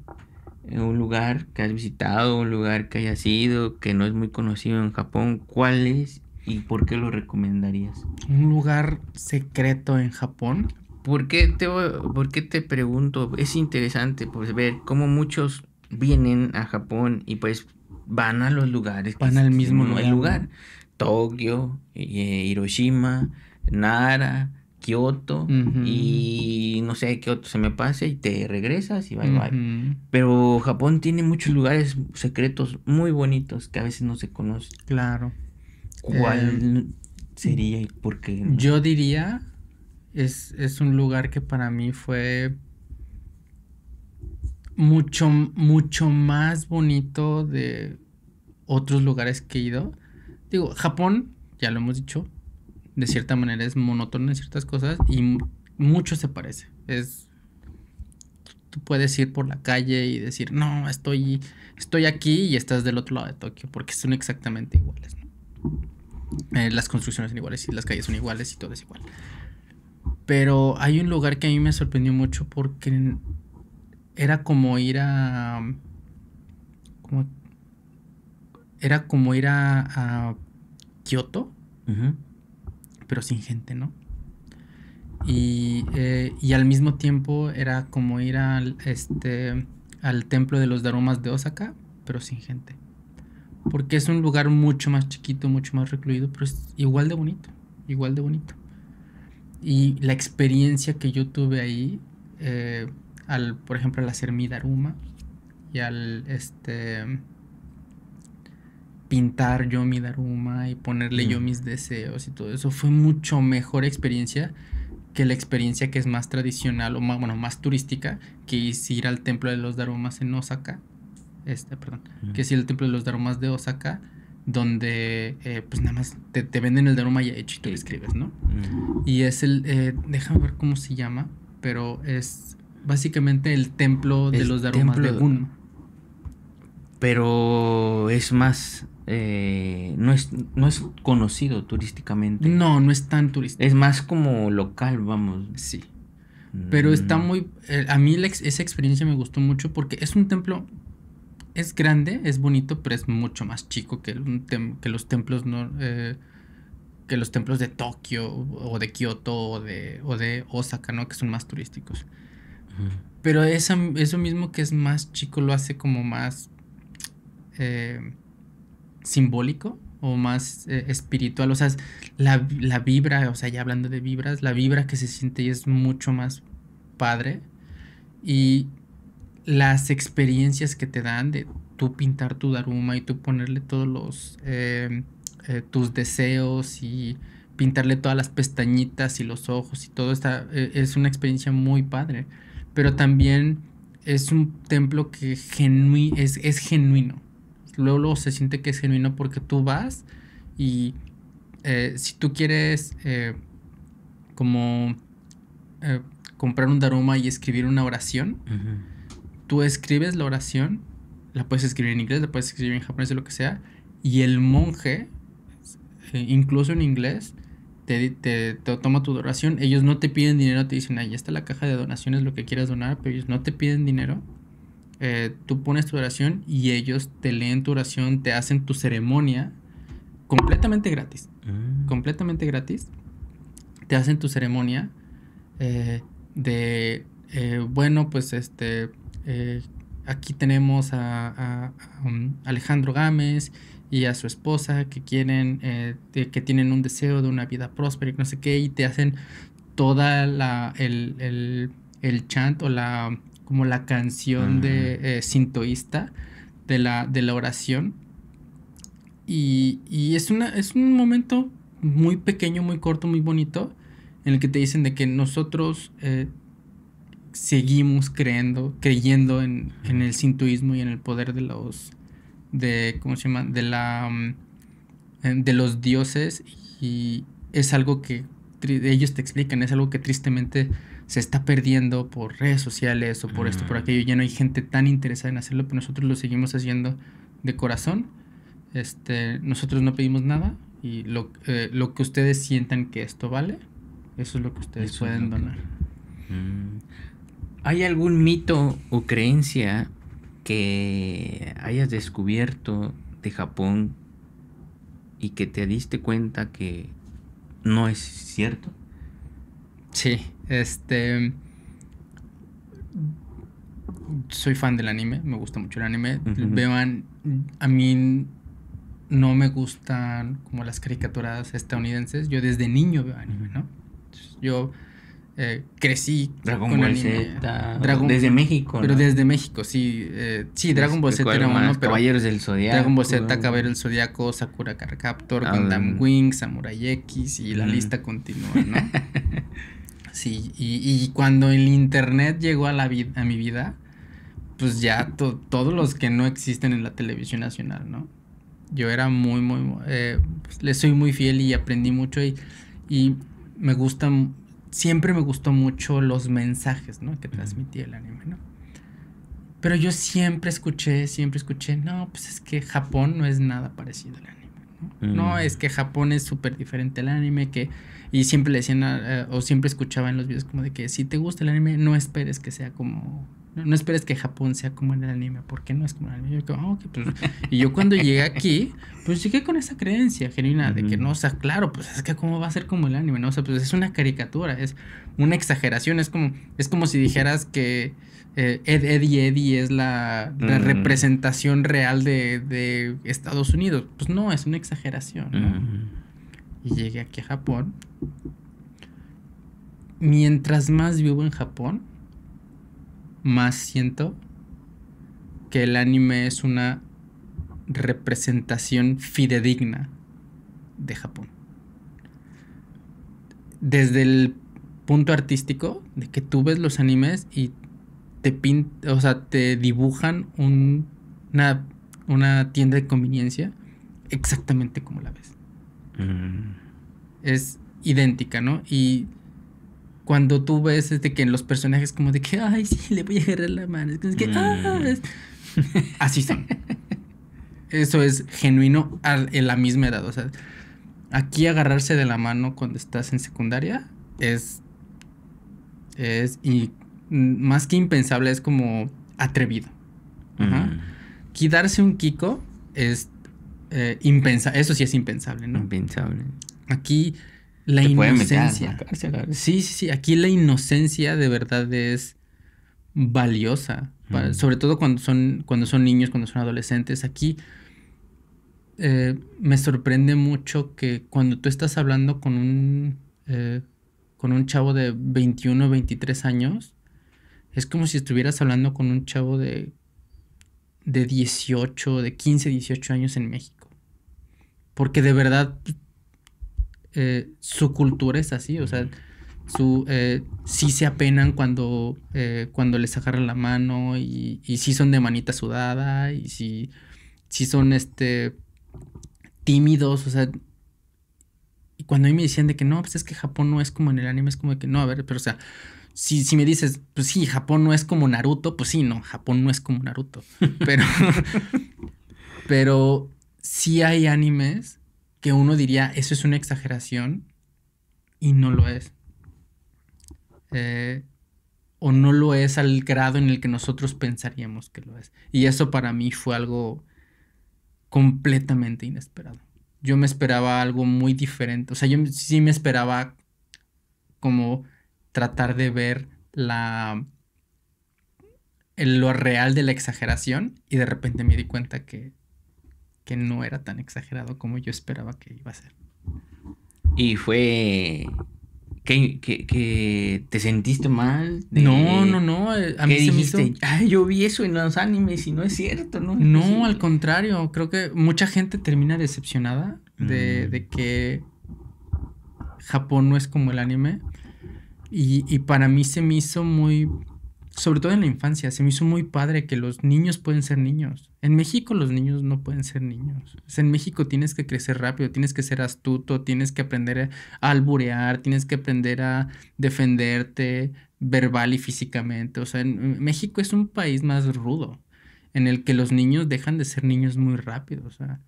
un lugar que has visitado, un lugar que hayas ido, que no es muy conocido en Japón, ¿cuál es y por qué lo recomendarías? Un lugar secreto en Japón. ¿Por qué te pregunto? Es interesante pues ver cómo muchos vienen a Japón y pues van a los lugares. Van al mismo lugar. Tokio, Hiroshima, Nara, Kioto, y no sé qué otro se me pase y te regresas y bye. Pero Japón tiene muchos lugares secretos muy bonitos que a veces no se conocen. Claro. ¿Cuál sería y por qué? Yo diría, es un lugar que para mí fue mucho más bonito de otros lugares que he ido. Digo, Japón, ya lo hemos dicho, de cierta manera es monótono en ciertas cosas y mucho se parece. Es, tú puedes ir por la calle y decir, no, estoy aquí y estás del otro lado de Tokio, porque son exactamente iguales, ¿no? Las construcciones son iguales y las calles son iguales y todo es igual. Pero hay un lugar que a mí me sorprendió mucho porque era como ir a... Como, era como ir a Kioto, pero sin gente, ¿no? Y al mismo tiempo era como ir al templo de los Darumas de Osaka, pero sin gente. Porque es un lugar mucho más chiquito, mucho más recluido, pero es igual de bonito, igual de bonito. Y la experiencia que yo tuve ahí, por ejemplo, al hacer mi Daruma y al pintar yo mi Daruma y ponerle yo mis deseos y todo eso, fue mucho mejor experiencia que la experiencia que es más tradicional o más, bueno, más turística, que es ir al templo de los Darumas en Osaka. Que es ir al templo de los Darumas de Osaka, donde pues nada más te venden el Daruma ya hecho y tú lo escribes, ¿no? Y es déjame ver cómo se llama, pero es básicamente el templo de los Darumas de Gunma. Pero es más, no es conocido turísticamente. No es tan turístico. Es más como local, vamos. Sí. Pero está muy... a mí esa experiencia me gustó mucho porque es un templo... Es grande, es bonito, pero es mucho más chico que los templos que los templos de Tokio o de Kioto o de Osaka, ¿no? Que son más turísticos. Pero eso mismo que es más chico lo hace como más simbólico o más espiritual. O sea, la vibra, o sea, ya hablando de vibras, la vibra que se siente y es mucho más padre. Y las experiencias que te dan de tú pintar tu Daruma y tú ponerle todos los tus deseos y pintarle todas las pestañitas y los ojos y todo es una experiencia muy padre, pero también es un templo que es genuino. Luego se siente que es genuino porque tú vas y si tú quieres como comprar un Daruma y escribir una oración, tú escribes la oración, la puedes escribir en inglés, la puedes escribir en japonés, lo que sea, y el monje, incluso en inglés, te toma tu donación. Ellos no te piden dinero, te dicen, ahí está la caja de donaciones, lo que quieras donar, pero ellos no te piden dinero. Tú pones tu oración y ellos te leen tu oración, te hacen tu ceremonia completamente gratis. Completamente gratis. Te hacen tu ceremonia bueno, pues aquí tenemos a Alejandro Gámez y a su esposa que quieren, que tienen un deseo de una vida próspera y no sé qué, y te hacen toda el chant o como la canción de sintoísta de la oración. Y es un momento muy pequeño, muy corto, muy bonito, en el que te dicen de que nosotros seguimos creyendo en el sintoísmo y en el poder ¿cómo se llama? De los dioses, y es algo que ellos te explican, es algo que tristemente se está perdiendo por redes sociales o por esto, por aquello. Ya no hay gente tan interesada en hacerlo, pero nosotros lo seguimos haciendo de corazón. Nosotros no pedimos nada y lo que ustedes sientan que esto vale, eso es lo que ustedes pueden donar. ¿Hay algún mito o creencia que hayas descubierto de Japón y que te diste cuenta que no es cierto? Sí, soy fan del anime, me gusta mucho el anime. A mí no me gustan como las caricaturas estadounidenses. Yo desde niño veo anime, ¿no? Yo crecí Dragon con Ball anime. Z, desde México, pero ¿no? desde México, sí. Sí, Dragon Ball Z era uno, pero Caballeros del Zodiaco. Dragon Ball Z, Caballero del Zodiaco, Sakura Card Captor, Gundam Wing, Samurai X, y la lista continúa, ¿no? Sí, y cuando el internet llegó a mi vida, pues ya todos los que no existen en la televisión nacional, ¿no? Yo era pues, le soy muy fiel y aprendí mucho y me gusta siempre me gustó mucho los mensajes, ¿no? Que transmitía el anime, ¿no? Pero yo siempre escuché, no, pues es que Japón no es nada parecido al anime, ¿no? No, es que Japón es súper diferente al anime, que... Y siempre le decían, o siempre escuchaba en los videos como de que si te gusta el anime, no esperes que sea como... No esperes que Japón sea como en el anime, porque no es como el anime. Yo como, okay, pues... Y yo cuando llegué aquí, pues llegué con esa creencia genuina de que no, o sea, claro, pues es que cómo va a ser como el anime, ¿no? O sea, pues es una caricatura, es una exageración, es como si dijeras que Eddie es la representación real de Estados Unidos. Pues no, es una exageración, ¿no? Y llegué aquí a Japón. Mientras más vivo en Japón, más siento que el anime es una representación fidedigna de Japón. Desde el punto artístico, de que tú ves los animes y te dibujan una tienda de conveniencia exactamente como la ves. Es idéntica, ¿no? Y cuando tú ves que en los personajes como de que, ay, sí, le voy a agarrar la mano, es que, así son. Eso es genuino en la misma edad. O sea, aquí agarrarse de la mano cuando estás en secundaria es más que impensable, es como atrevido. Aquí darse un kiko es impensable. Eso sí es impensable, ¿no? Impensable. Aquí la inocencia. Sí. Aquí la inocencia de verdad es valiosa. Sobre todo cuando son niños, cuando son adolescentes. Aquí me sorprende mucho que cuando tú estás hablando con un chavo de 21 o 23 años, es como si estuvieras hablando con un chavo de 18, de 15, 18 años en México. Porque de verdad su cultura es así, o sea, sí se apenan cuando les agarran la mano y sí son de manita sudada y sí son tímidos, o sea, y cuando a mí me decían de que no, pues es que Japón no es como en el anime, es como de que no, a ver, pero o sea, si me dices, pues sí, Japón no es como Naruto, pues sí, no, Japón no es como Naruto, pero sí hay animes que uno diría, eso es una exageración y no lo es. O no lo es al grado en el que nosotros pensaríamos que lo es. Y eso para mí fue algo completamente inesperado. Yo me esperaba algo muy diferente. O sea, yo sí me esperaba como tratar de ver lo real de la exageración y de repente me di cuenta que no era tan exagerado como yo esperaba que iba a ser. Y fue... ¿Que te sentiste mal? No. A mí se me hizo... Ay, yo vi eso en los animes y no es cierto, ¿no? No, al contrario. Creo que mucha gente termina decepcionada de que Japón no es como el anime. Y para mí se me hizo muy... Sobre todo en la infancia, se me hizo muy padre que los niños pueden ser niños. En México los niños no pueden ser niños. O sea, en México tienes que crecer rápido, tienes que ser astuto, tienes que aprender a alburear, tienes que aprender a defenderte verbal y físicamente. O sea, en México es un país más rudo, en el que los niños dejan de ser niños muy rápido. O sea,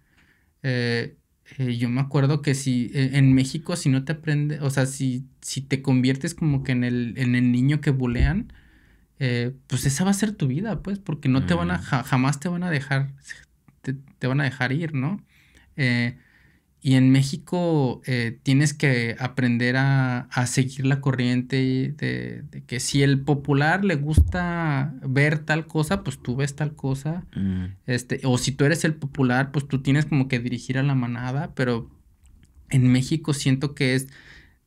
yo me acuerdo que si en México si no te aprendes, o sea, si te conviertes como que en el niño que bulean, pues esa va a ser tu vida, pues, porque no te van a, jamás te van a dejar, te van a dejar ir, ¿no? Y en México tienes que aprender a seguir la corriente de que si el popular le gusta ver tal cosa, pues tú ves tal cosa. O si tú eres el popular, pues tú tienes como que dirigir a la manada, pero en México siento que es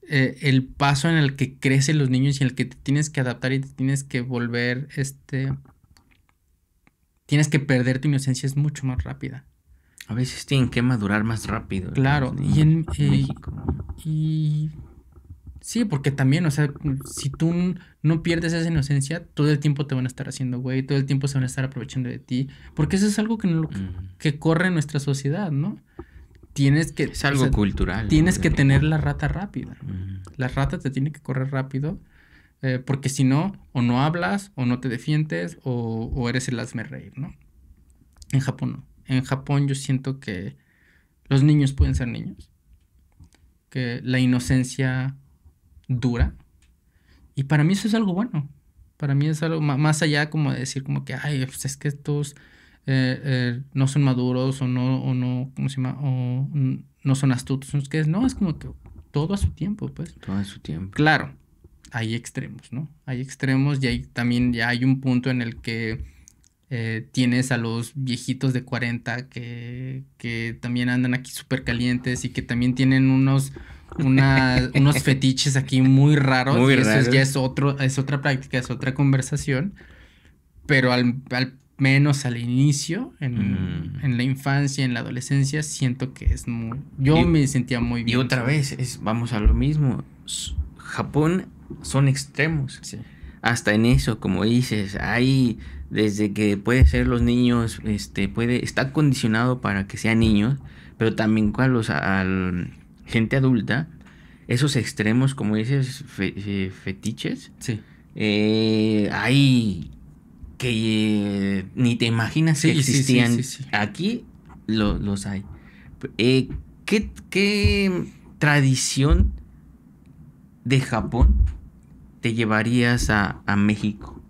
el paso en el que crecen los niños y en el que te tienes que adaptar y te tienes que volver, tienes que perder tu inocencia es mucho más rápida. A veces tienen que madurar más rápido. Claro, y en México. Y sí, porque también, o sea, si tú no pierdes esa inocencia, todo el tiempo te van a estar haciendo güey, todo el tiempo se van a estar aprovechando de ti, porque eso es algo que corre en nuestra sociedad, ¿no? tienes que... Es algo cultural. Tienes ¿no? que tener la rata rápida. Uh-huh. La rata te tiene que correr rápido, porque si no, o no hablas, o no te defiendes, o eres el hazmerreír, ¿no? En Japón no. En Japón yo siento que los niños pueden ser niños, que la inocencia dura, y para mí eso es algo bueno. Para mí es algo más allá como de decir como que, ay, pues es que estos no son maduros o no, ¿cómo se llama? O no son astutos. No, es como que todo a su tiempo, pues. Todo a su tiempo. Claro, hay extremos, ¿no? Hay extremos y también ya hay un punto en el que tienes a los viejitos de 40 que también andan aquí súper calientes y que también tienen unos fetiches aquí muy raros. Muy y eso raros. Ya es otra práctica, es otra conversación. Pero al menos al inicio, en la infancia, en la adolescencia, siento que es muy... Yo me sentía muy bien. Y otra vez, vamos a lo mismo. Japón son extremos. Sí. Hasta en eso, como dices, hay desde que puede ser los niños, está condicionado para que sean niños, pero también al gente adulta, esos extremos, como dices, fetiches, Sí. hay que ni te imaginas que existían. Sí. Aquí los hay. ¿Qué tradición de Japón te llevarías a México?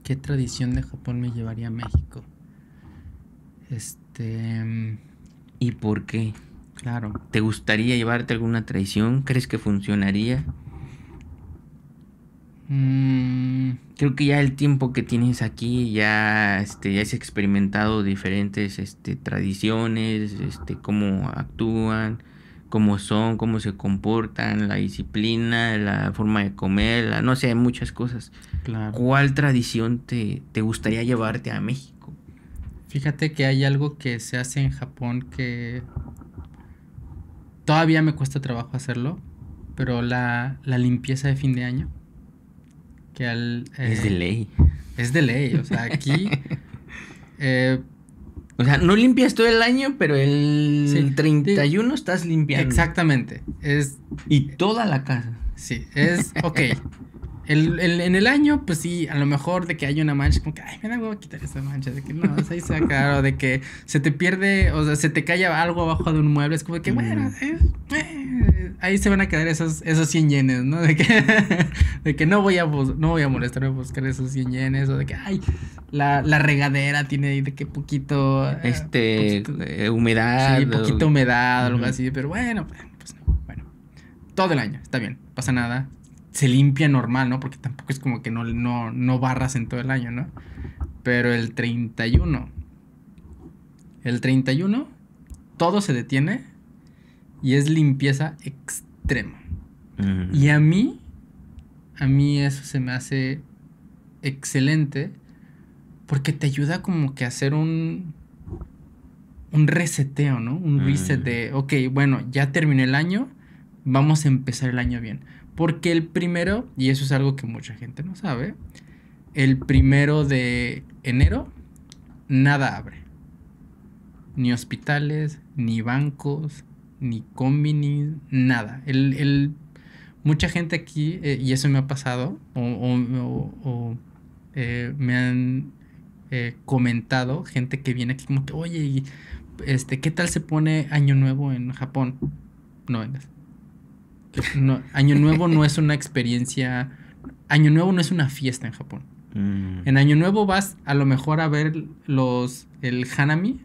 ¿Qué tradición de Japón me llevaría a México? ¿Y por qué? Claro. ¿Te gustaría llevarte alguna tradición? ¿Crees que funcionaría? Creo que ya el tiempo que tienes aquí ya has experimentado diferentes tradiciones, cómo actúan, cómo son, cómo se comportan, la disciplina, la forma de comer, no sé, muchas cosas. Claro. ¿Cuál tradición te gustaría llevarte a México? Fíjate que hay algo que se hace en Japón que todavía me cuesta trabajo hacerlo, pero la limpieza de fin de año. Es de ley. Es de ley, o sea, aquí... o sea, no limpias todo el año, pero el 31 estás limpiando. Exactamente. Y toda la casa. Sí, ok. En el año, pues sí, a lo mejor de que hay una mancha, como que, ay, me da huevo quitar esa mancha, de que no, ahí se acaba, o de que se te pierde, o sea, se te cae algo abajo de un mueble, es como que, bueno, ahí se van a quedar esos 100 yenes, ¿no? De que no voy a molestarme a buscar esos 100 yenes, o de que, ay, la regadera tiene ahí de que poquito... humedad. Sí, poquito humedad, algo así, pero bueno, pues no, bueno. Todo el año, está bien, pasa nada. Se limpia normal, ¿no? Porque tampoco es como que no barras en todo el año, ¿no? Pero el 31, todo se detiene y es limpieza extrema. Y a mí eso se me hace excelente porque te ayuda como que a hacer un reseteo, ¿no? Un reset de, ok, bueno, ya terminé el año, vamos a empezar el año bien. Porque el primero, y eso es algo que mucha gente no sabe, el 1 de enero nada abre. Ni hospitales, ni bancos, ni combinis, nada. Mucha gente aquí, y eso me ha pasado, me han comentado, gente que viene aquí como que, oye, ¿qué tal se pone Año Nuevo en Japón? No vengas. No, Año Nuevo no es una experiencia. Año Nuevo no es una fiesta en Japón. En Año Nuevo vas a lo mejor a ver el Hanami.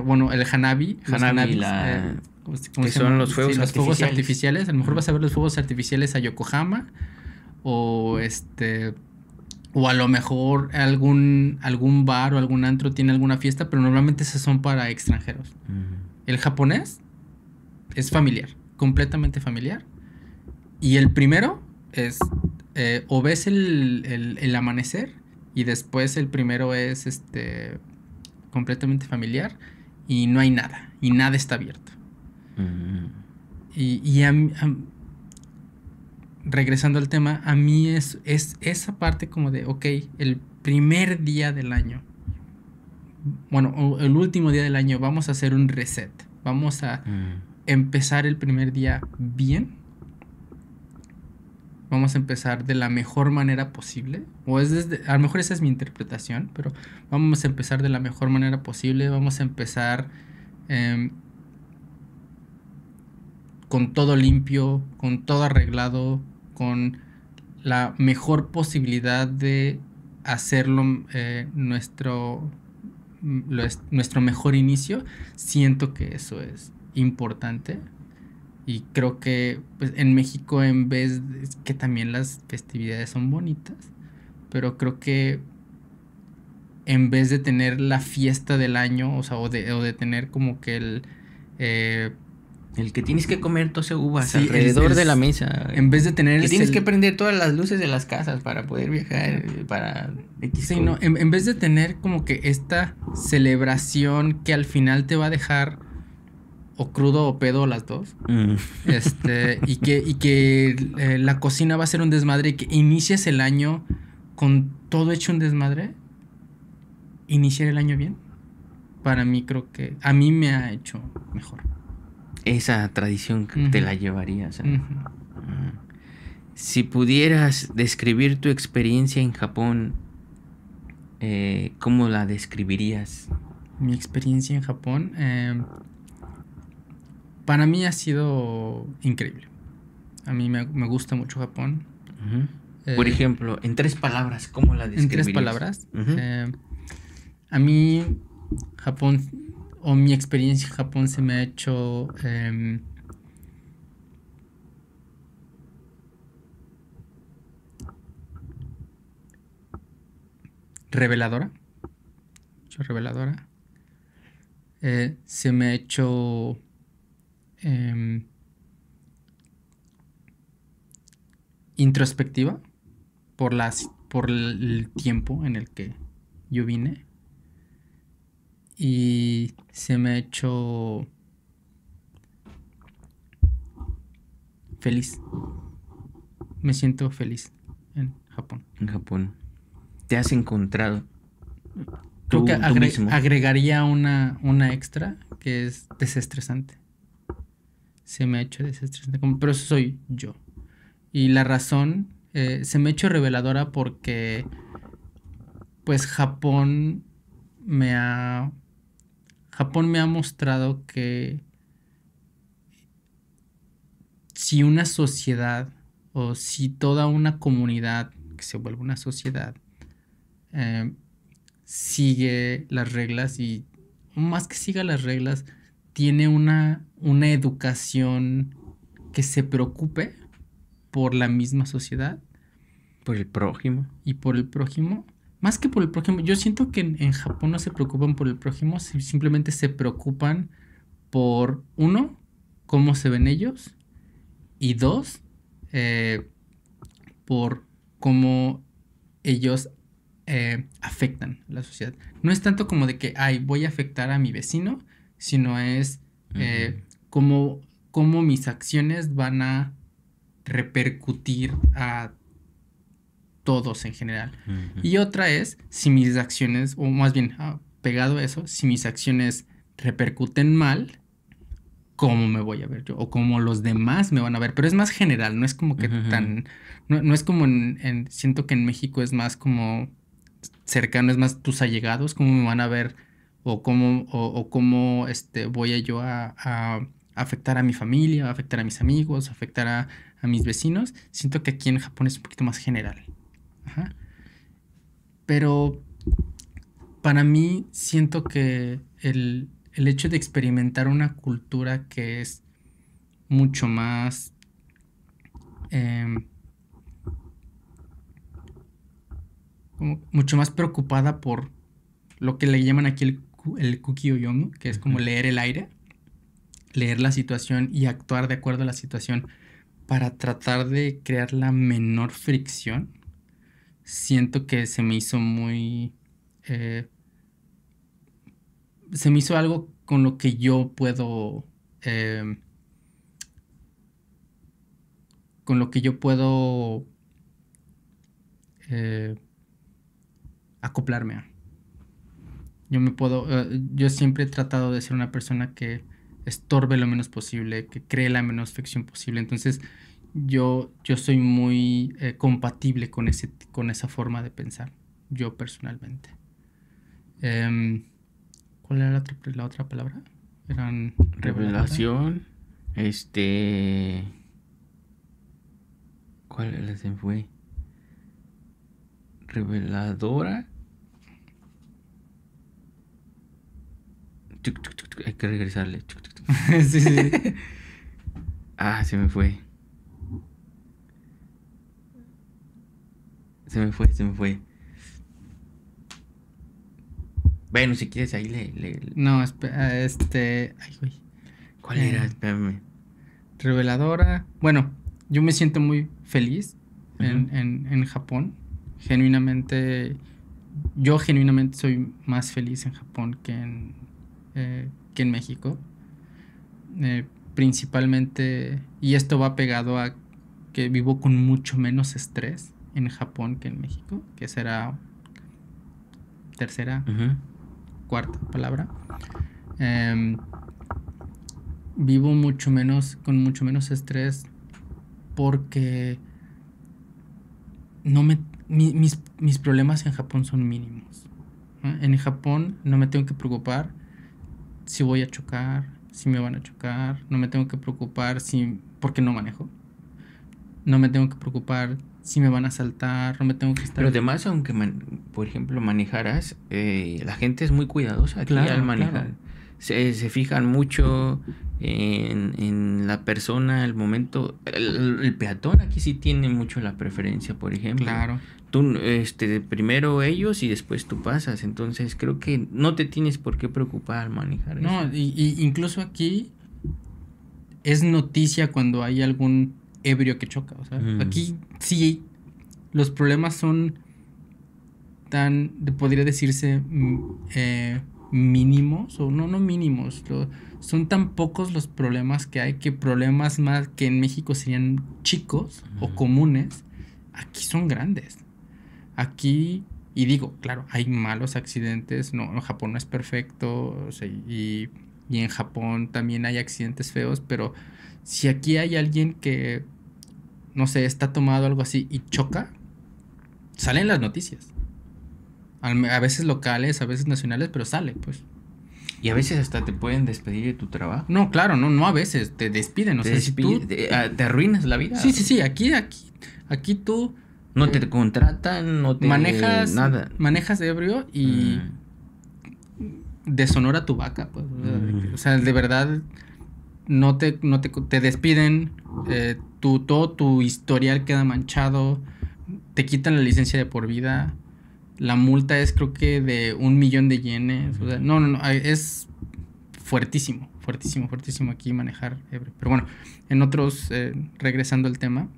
Bueno, el Hanabi. Que son los fuegos artificiales. A lo mejor vas a ver los fuegos artificiales a Yokohama. O a lo mejor algún bar o algún antro tiene alguna fiesta, pero normalmente esas son para extranjeros. El japonés es familiar. Completamente familiar. Y el primero es o ves el amanecer y después el primero es completamente familiar y no hay nada y nada está abierto. Y regresando al tema, a mí es esa parte como de, ok, el primer día del año, bueno, el último día del año, vamos a hacer un reset. Vamos a empezar el primer día bien. Vamos a empezar de la mejor manera posible. A lo mejor esa es mi interpretación, pero vamos a empezar de la mejor manera posible. Vamos a empezar em, con todo limpio, con todo arreglado, con la mejor posibilidad de hacerlo nuestro mejor inicio. Siento que eso es importante. Y creo que pues, en México, en vez de que también las festividades son bonitas, pero creo que en vez de tener la fiesta del año, o sea, o de tener como que eh, el que tienes que comer 12 uvas sí, alrededor de la mesa. En vez de tener que tienes que prender todas las luces de las casas para poder viajar, para X. Sí, no, en vez de tener como que esta celebración que al final te va a dejar o crudo o pedo las dos. Y que la cocina va a ser un desmadre y que inicies el año con todo hecho un desmadre. Iniciar el año bien. Para mí creo que a mí me ha hecho mejor. Esa tradición te la llevarías. Si pudieras describir tu experiencia en Japón, ¿cómo la describirías? Mi experiencia en Japón, para mí ha sido increíble. A mí me gusta mucho Japón. Por ejemplo, en 3 palabras, ¿cómo la describirías? En 3 palabras. A mí, Japón, o mi experiencia en Japón se me ha hecho reveladora. Mucho reveladora. Se me ha hecho introspectiva por el tiempo en el que yo vine. Y se me ha hecho feliz. Me siento feliz en Japón. En Japón. ¿Te has encontrado? Creo que agregaría una extra que es desestresante. Se me ha hecho desestresante. Pero eso soy yo. Y la razón se me ha hecho reveladora porque pues Japón me ha mostrado que si una sociedad o si toda una comunidad que se vuelve una sociedad sigue las reglas y más que siga las reglas tiene una educación que se preocupe por la misma sociedad, por el prójimo y por el prójimo. Más que por el prójimo, yo siento que en Japón no se preocupan por el prójimo, simplemente se preocupan por, 1, cómo se ven ellos, y 2, por cómo ellos afectan a la sociedad. No es tanto como de que, voy a afectar a mi vecino, sino es cómo mis acciones van a repercutir a todos en general. Y otra es si mis acciones, o más bien pegado a eso, si mis acciones repercuten mal, cómo me voy a ver yo o cómo los demás me van a ver. Pero es más general, no es como que tan... No es como siento que en México es más como cercano, es más tus allegados, cómo me van a ver o cómo voy a yo a afectar a mi familia, a afectar a mis amigos, a afectar a mis vecinos. Siento que aquí en Japón es un poquito más general. Ajá. Pero para mí siento que el hecho de experimentar una cultura que es mucho más mucho más preocupada por lo que le llaman aquí el kuki-o-yomu, que es como leer el aire, leer la situación y actuar de acuerdo a la situación para tratar de crear la menor fricción. Siento que se me hizo muy... se me hizo algo con lo que yo puedo... con lo que yo puedo acoplarme a. Yo siempre he tratado de ser una persona que estorbe lo menos posible, que cree la menos fricción posible. Entonces, yo soy muy compatible con esa forma de pensar, yo personalmente. ¿Cuál era la otra palabra? Eran revelación, ¿cuál se fue? Reveladora. Hay que regresarle. Sí, sí. Se me fue. Se me fue. Bueno, si quieres ahí le... No, ay, güey. ¿Cuál era? Espérame. Reveladora. Bueno, yo me siento muy feliz en Japón. Yo genuinamente soy más feliz en Japón que en México. Principalmente, y esto va pegado a que vivo con mucho menos estrés en Japón que en México, que será tercera, cuarta palabra. Vivo con mucho menos estrés porque mis problemas en Japón son mínimos. En Japón no me tengo que preocupar si voy a chocar, si me van a chocar, no me tengo que preocupar porque no manejo. No me tengo que preocupar si me van a asaltar, no me tengo que estar... Pero además, aunque, por ejemplo, manejaras, la gente es muy cuidadosa aquí al manejar. Claro. Se fijan mucho en la persona, el momento. El peatón aquí sí tiene mucho la preferencia, por ejemplo. Claro. Tú, primero ellos y después tú pasas. Entonces, creo que no te tienes por qué preocupar al manejar. No, y incluso aquí es noticia cuando hay algún ebrio que choca. O sea, aquí sí los problemas son podría decirse, mínimos, o no mínimos, son tan pocos los problemas que hay, que problemas más que en México serían chicos o comunes, aquí son grandes. Aquí, y digo, claro, hay malos accidentes, Japón no es perfecto, o sea, y en Japón también hay accidentes feos, pero si aquí hay alguien que, no sé, está tomado algo así y choca, salen las noticias. A veces locales, a veces nacionales, pero sale, pues. Y a veces hasta te pueden despedir de tu trabajo. No, claro, no a veces, te despiden. O sea, si tú... te arruinas la vida. Sí, aquí tú... No te contratan, no te... Nada. Manejas ebrio y... deshonora tu vaca, pues. O sea, de verdad, te despiden, todo tu historial queda manchado, te quitan la licencia de por vida. La multa es, creo que, de 1,000,000 de yenes. O sea, no, es fuertísimo aquí manejar ebrio. Pero bueno, en otros, regresando al tema,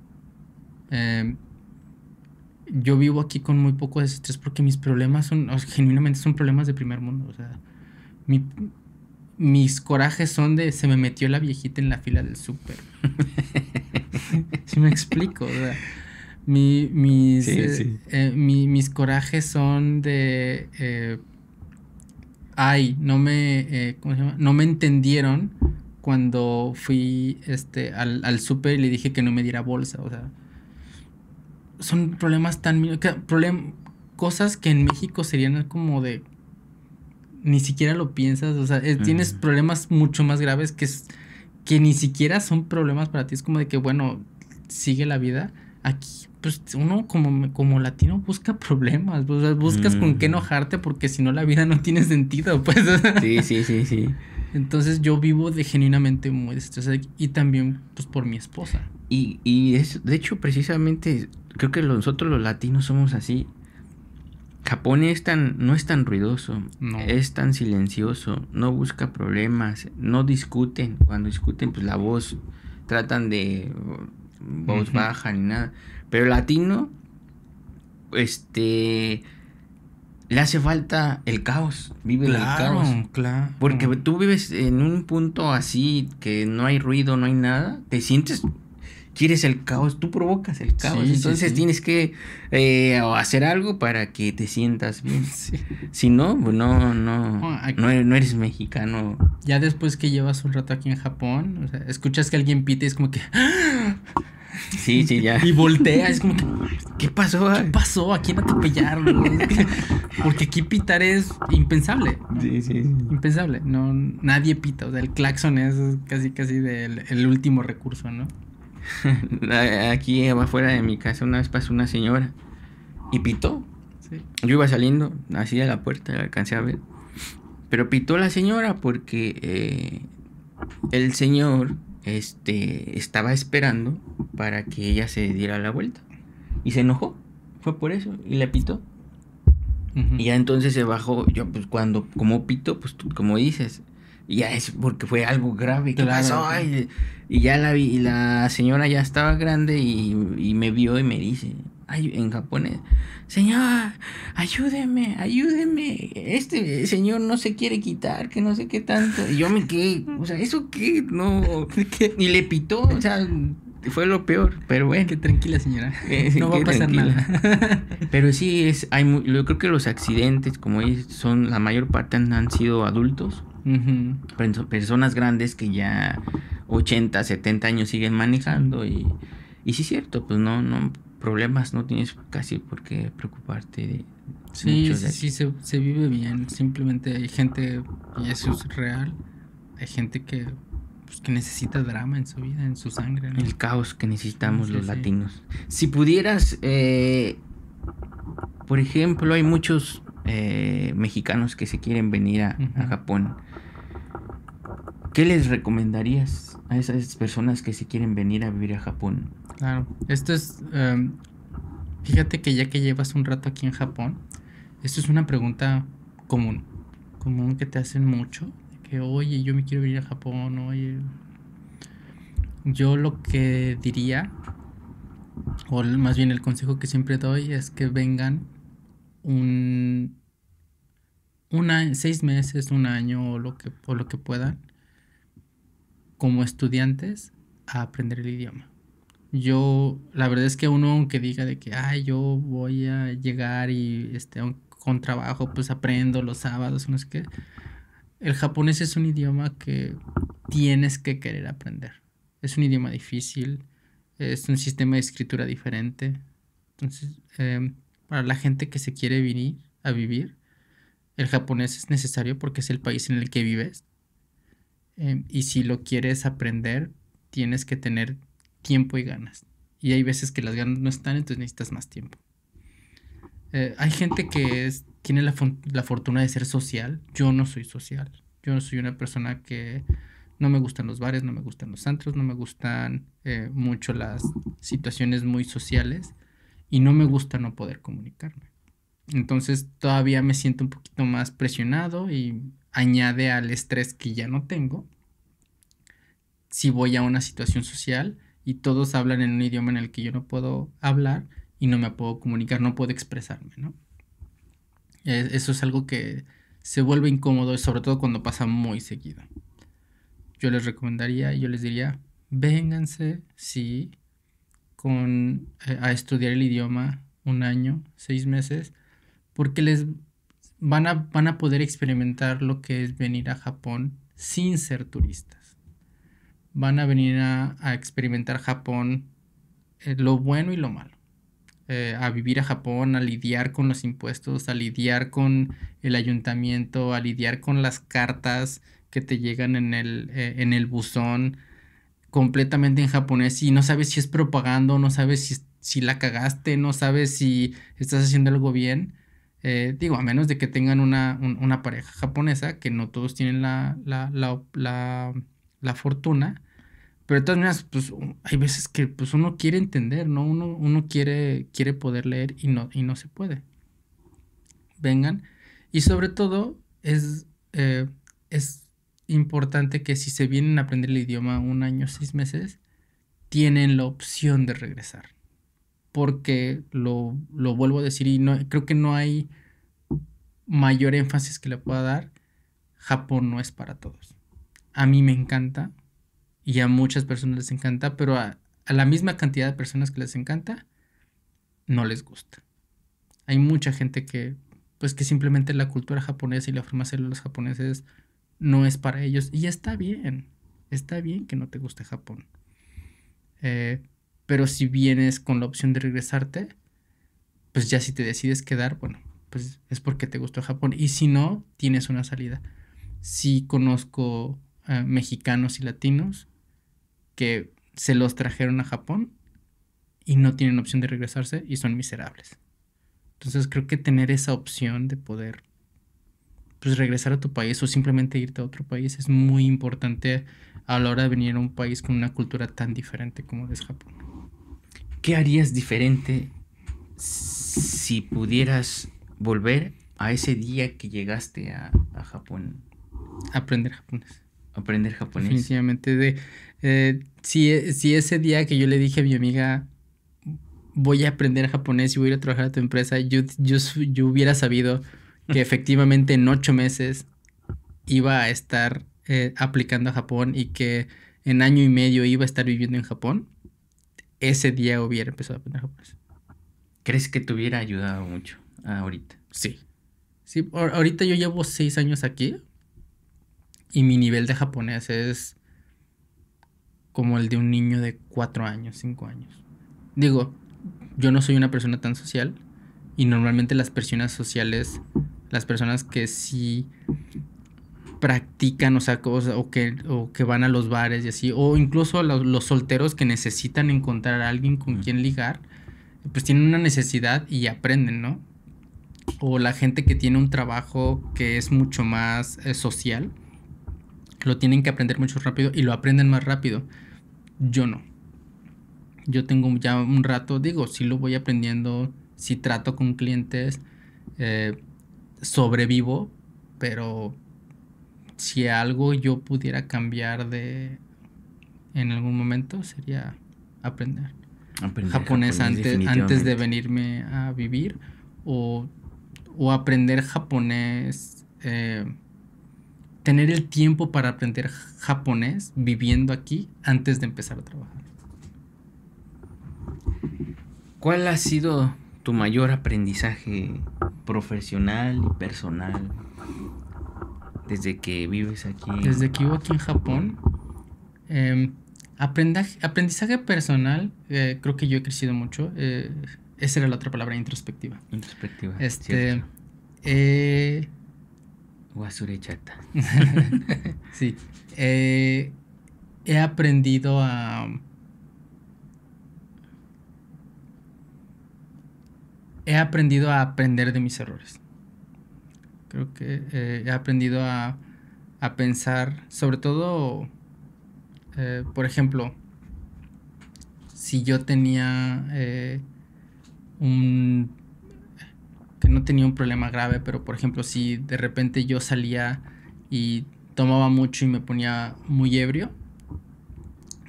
yo vivo aquí con muy poco desestrés porque mis problemas genuinamente son problemas de primer mundo. O sea, mis corajes son de se me metió la viejita en la fila del súper. ¿Sí me explico? O sea, mis corajes son de ¿cómo se llama? No me entendieron cuando fui al súper y le dije que no me diera bolsa. O sea, son problemas cosas que en México serían como de ni siquiera lo piensas. O sea, tienes problemas mucho más graves que ni siquiera son problemas para ti. Es como de que, bueno, sigue la vida. Aquí, pues, uno como latino busca problemas, o sea, buscas con qué enojarte porque si no la vida no tiene sentido, pues. Sí. Entonces yo vivo genuinamente muy estresado y también, pues, por mi esposa. Y es, de hecho, precisamente, creo que nosotros los latinos somos así. Japón no es tan ruidoso, es tan silencioso, no busca problemas, no discuten. Cuando discuten, pues la voz, tratan de... voz baja ni nada, pero el latino le hace falta el caos, vive el caos, claro, porque tú vives en un punto así que no hay ruido, no hay nada, te sientes quieres el caos, tú provocas el caos. Sí, Entonces sí. tienes que hacer algo para que te sientas bien. Sí. Si no, pues Oh, no eres mexicano. ya después que llevas un rato aquí en Japón, o sea, escuchas que alguien pita y es como que... Sí, sí, ya. Y voltea, es como que... ¿Qué pasó? ¿Qué pasó? ¿A quién atropellaron? Porque aquí pitar es impensable. Sí, sí, sí. Impensable. No, nadie pita. O sea, el claxon es casi el último recurso, ¿no? Aquí afuera de mi casa una vez pasó una señora y pitó. Sí. Yo iba saliendo así a la puerta, la alcancé a ver. Pero pitó la señora porque el señor estaba esperando para que ella se diera la vuelta. Y se enojó. Fue por eso. Y le pitó. Ujú. Y ya entonces se bajó. Yo, pues cuando, como pito, pues como dices. Y ya es porque fue algo grave. ¿Qué Claro, pasó? claro. Ay, y ya la vi. Y la señora ya estaba grande y me vio y me dice. Ay, en japonés. Señor, ayúdeme, ayúdeme. Este señor no se quiere quitar, que no sé qué tanto. Y yo me quedé. O sea, ¿eso qué? No. Y le pitó. O sea, fue lo peor. Pero bueno. Que tranquila, señora. Sí, No va a pasar tranquila. nada. Pero sí, yo creo que los accidentes, como dices, son, la mayor parte han sido adultos, Ujú. personas grandes que ya 80 70 años siguen manejando y sí es cierto, pues no, problemas no tienes casi por qué preocuparte de Sí, muchos sí, de sí, aquí. se vive bien. Simplemente hay gente, y eso es real, hay gente que, pues, que necesita drama en su vida, en su sangre, ¿no? El caos que Sí, necesitamos sí, los sí. latinos. Si pudieras, por ejemplo, hay muchos mexicanos que se quieren venir a Ujú. Japón. ¿Qué les recomendarías a esas personas que se quieren venir a vivir a Japón? Claro. Esto es, fíjate que ya que llevas un rato aquí en Japón, esto es una pregunta común, común que te hacen mucho, de que, oye, yo me quiero venir a Japón, oye, yo lo que diría, más bien el consejo que siempre doy es que vengan un, 6 meses, un año o lo que puedan, como estudiantes, a aprender el idioma. Yo, la verdad es que uno, aunque diga de que, ay, yo voy a llegar y con trabajo, pues aprendo los sábados, no sé qué. El japonés es un idioma que tienes que querer aprender. Es un idioma difícil, es un sistema de escritura diferente. Entonces, para la gente que se quiere venir a vivir, el japonés es necesario porque es el país en el que vives. Y si lo quieres aprender, tienes que tener tiempo y ganas. Y hay veces que las ganas no están, entonces necesitas más tiempo. Hay gente que tiene la fortuna de ser social. Yo no soy social. Yo no soy una persona que no me gustan los bares, no me gustan los antros, no me gustan mucho las situaciones muy sociales y no me gusta no poder comunicarme. Entonces todavía me siento un poquito más presionado y añade al estrés que ya no tengo si voy a una situación social y todos hablan en un idioma en el que yo no puedo hablar y no me puedo comunicar, no puedo expresarme, ¿no? Eso es algo que se vuelve incómodo, sobre todo cuando pasa muy seguido. Yo les recomendaría, yo les diría, vénganse, sí, a estudiar el idioma un año, 6 meses, porque van a poder experimentar lo que es venir a Japón sin ser turistas. Van a venir a experimentar Japón, lo bueno y lo malo. A vivir a Japón, a lidiar con los impuestos, a lidiar con el ayuntamiento, a lidiar con las cartas que te llegan en el buzón completamente en japonés y no sabes si es propaganda, no sabes si la cagaste, no sabes si estás haciendo algo bien. Digo, a menos de que tengan una pareja japonesa, que no todos tienen la fortuna. Pero de todas maneras, pues hay veces que pues, uno quiere entender, ¿no? Uno quiere poder leer y no se puede. Vengan. Y sobre todo, es importante que si se vienen a aprender el idioma un año, 6 meses, tienen la opción de regresar. Porque lo vuelvo a decir y creo que no hay mayor énfasis que le pueda dar. Japón no es para todos. A mí me encanta y a muchas personas les encanta, pero a la misma cantidad de personas que les encanta, no les gusta. Hay mucha gente que, pues que simplemente la cultura japonesa y la forma de ser de los japoneses no es para ellos. Y está bien que no te guste Japón. Eh, pero si vienes con la opción de regresarte, pues ya si te decides quedar, bueno, pues es porque te gustó Japón. Y si no, tienes una salida. Sí conozco mexicanos y latinos que se los trajeron a Japón y no tienen opción de regresarse y son miserables. Entonces creo que tener esa opción de poder pues regresar a tu país o simplemente irte a otro país es muy importante a la hora de venir a un país con una cultura tan diferente como es Japón. ¿Qué harías diferente si pudieras volver a ese día que llegaste a Japón? Aprender japonés. Aprender japonés. Definitivamente. Si ese día que yo le dije a mi amiga, voy a aprender japonés y voy a ir a trabajar a tu empresa, yo hubiera sabido que efectivamente en 8 meses iba a estar aplicando a Japón y que en año y medio iba a estar viviendo en Japón, ese día hubiera empezado a aprender japonés. ¿Crees que te hubiera ayudado mucho ahorita? Sí. Sí, ahorita yo llevo 6 años aquí y mi nivel de japonés es como el de un niño de 4 años, 5 años. Digo, yo no soy una persona tan social y normalmente las personas sociales, las personas que sí practican, o sea, o que van a los bares y así, o incluso los solteros que necesitan encontrar a alguien con quien ligar, pues tienen una necesidad y aprenden, ¿no? O la gente que tiene un trabajo que es mucho más social, lo tienen que aprender mucho rápido y lo aprenden más rápido. Yo no. Yo tengo ya un rato, digo, sí lo voy aprendiendo, sí trato con clientes, eh, sobrevivo, pero si algo yo pudiera cambiar en algún momento sería aprender japonés antes de venirme a vivir o, o aprender japonés, tener el tiempo para aprender japonés viviendo aquí antes de empezar a trabajar. ¿Cuál ha sido tu mayor aprendizaje profesional y personal desde que vives aquí? Desde que vivo aquí en Japón, aprendizaje personal, creo que yo he crecido mucho. Esa era la otra palabra, introspectiva. Introspectiva. Wasure chata. Sí. He aprendido a... He aprendido a aprender de mis errores. Creo que he aprendido a pensar, sobre todo, por ejemplo, si yo tenía que no tenía un problema grave, pero por ejemplo, si de repente yo salía y tomaba mucho y me ponía muy ebrio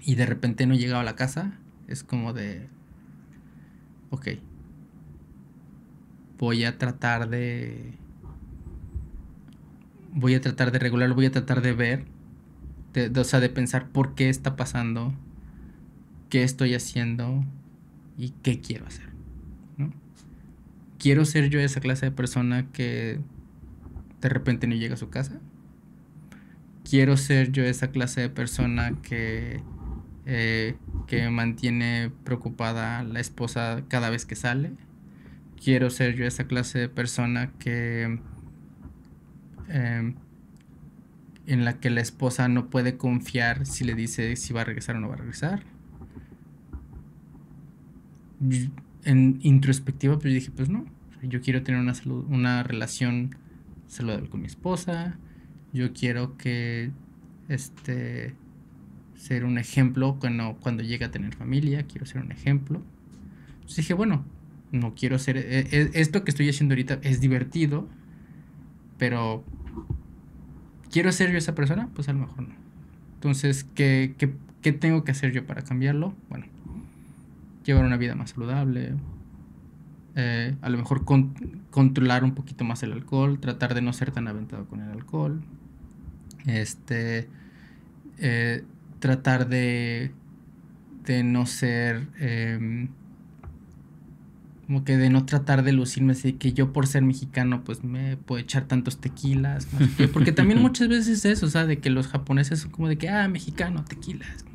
y de repente no llegaba a la casa, es como de, ok, voy a tratar de regular, voy a tratar de ver, o sea, de pensar por qué está pasando, qué estoy haciendo y qué quiero hacer, ¿no? Quiero ser yo esa clase de persona que de repente no llega a su casa. Quiero ser yo esa clase de persona que mantiene preocupada a la esposa cada vez que sale. Quiero ser yo esa clase de persona que en la que la esposa no puede confiar si le dice si va a regresar o no va a regresar. En introspectiva, pues yo dije, pues no, yo quiero tener una relación saludable con mi esposa. Yo quiero que ser un ejemplo cuando llegue a tener familia. Quiero ser un ejemplo. Entonces dije, bueno, no quiero ser... esto que estoy haciendo ahorita es divertido, pero ¿quiero ser yo esa persona? Pues a lo mejor no. Entonces, ¿qué tengo que hacer yo para cambiarlo? Bueno, llevar una vida más saludable. A lo mejor controlar un poquito más el alcohol. Tratar de no ser tan aventado con el alcohol. Tratar de de no ser, como que de no tratar de lucirme así, que yo por ser mexicano pues me puedo echar tantos tequilas, no sé qué, porque también muchas veces es eso, o sea, de que los japoneses son como de que, mexicano, tequilas,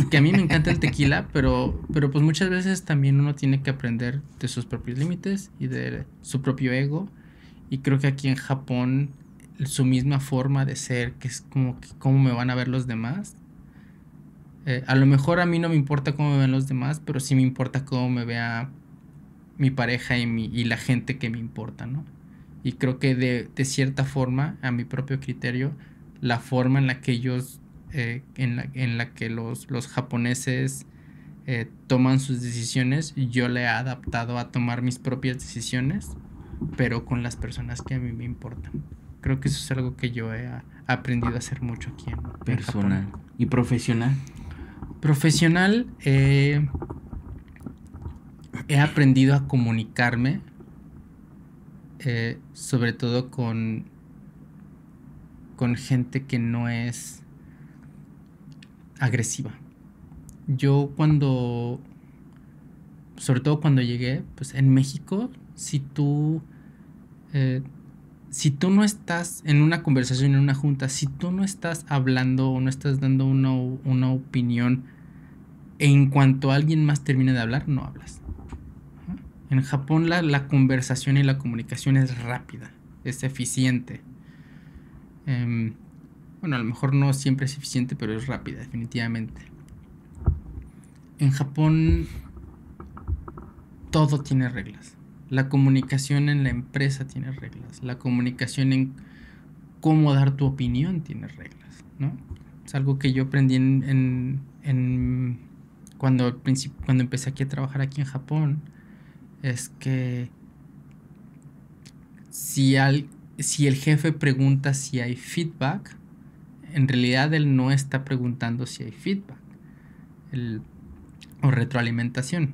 que a mí me encanta el tequila, pero pues muchas veces también uno tiene que aprender de sus propios límites y de su propio ego. Y creo que aquí en Japón su misma forma de ser, que es como que cómo me van a ver los demás. A lo mejor a mí no me importa cómo me ven los demás, pero sí me importa cómo me vea mi pareja y la gente que me importa, ¿no? Y creo que de cierta forma, a mi propio criterio, la forma en la que ellos, en la que los japoneses toman sus decisiones, yo le he adaptado a tomar mis propias decisiones, pero con las personas que a mí me importan. Creo que eso es algo que yo he aprendido a hacer mucho aquí en Personal. Japón. ¿Y profesional? Profesional, he aprendido a comunicarme, sobre todo con gente que no es agresiva. Yo sobre todo cuando llegué, pues en México, eh, si tú no estás en una conversación, en una junta, si tú no estás hablando o no estás dando una opinión en cuanto alguien más termine de hablar, no hablas. En Japón la conversación y la comunicación es rápida, es eficiente. Bueno, a lo mejor no siempre es eficiente, pero es rápida, definitivamente. En Japón todo tiene reglas. La comunicación en la empresa tiene reglas. La comunicación en cómo dar tu opinión tiene reglas, ¿no? Es algo que yo aprendí cuando empecé aquí a trabajar aquí en Japón. Es que si el jefe pregunta si hay feedback, en realidad él no está preguntando si hay feedback o retroalimentación.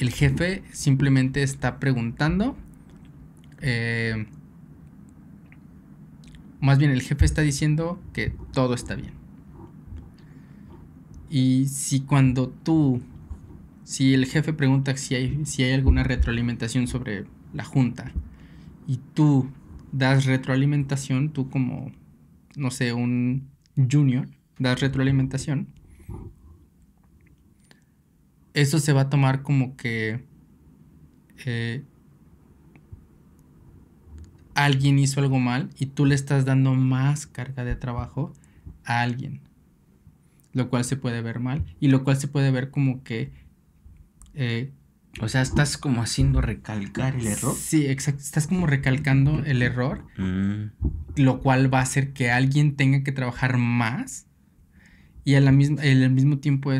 El jefe simplemente está preguntando, más bien el jefe está diciendo que todo está bien. Y si el jefe pregunta si hay alguna retroalimentación sobre la junta y tú das retroalimentación, tú como, no sé, un junior, das retroalimentación, eso se va a tomar como que alguien hizo algo mal y tú le estás dando más carga de trabajo a alguien, lo cual se puede ver mal y lo cual se puede ver como que o sea, estás como haciendo recalcar el error. Sí, exacto, estás como recalcando el error, lo cual va a hacer que alguien tenga que trabajar más y al mismo tiempo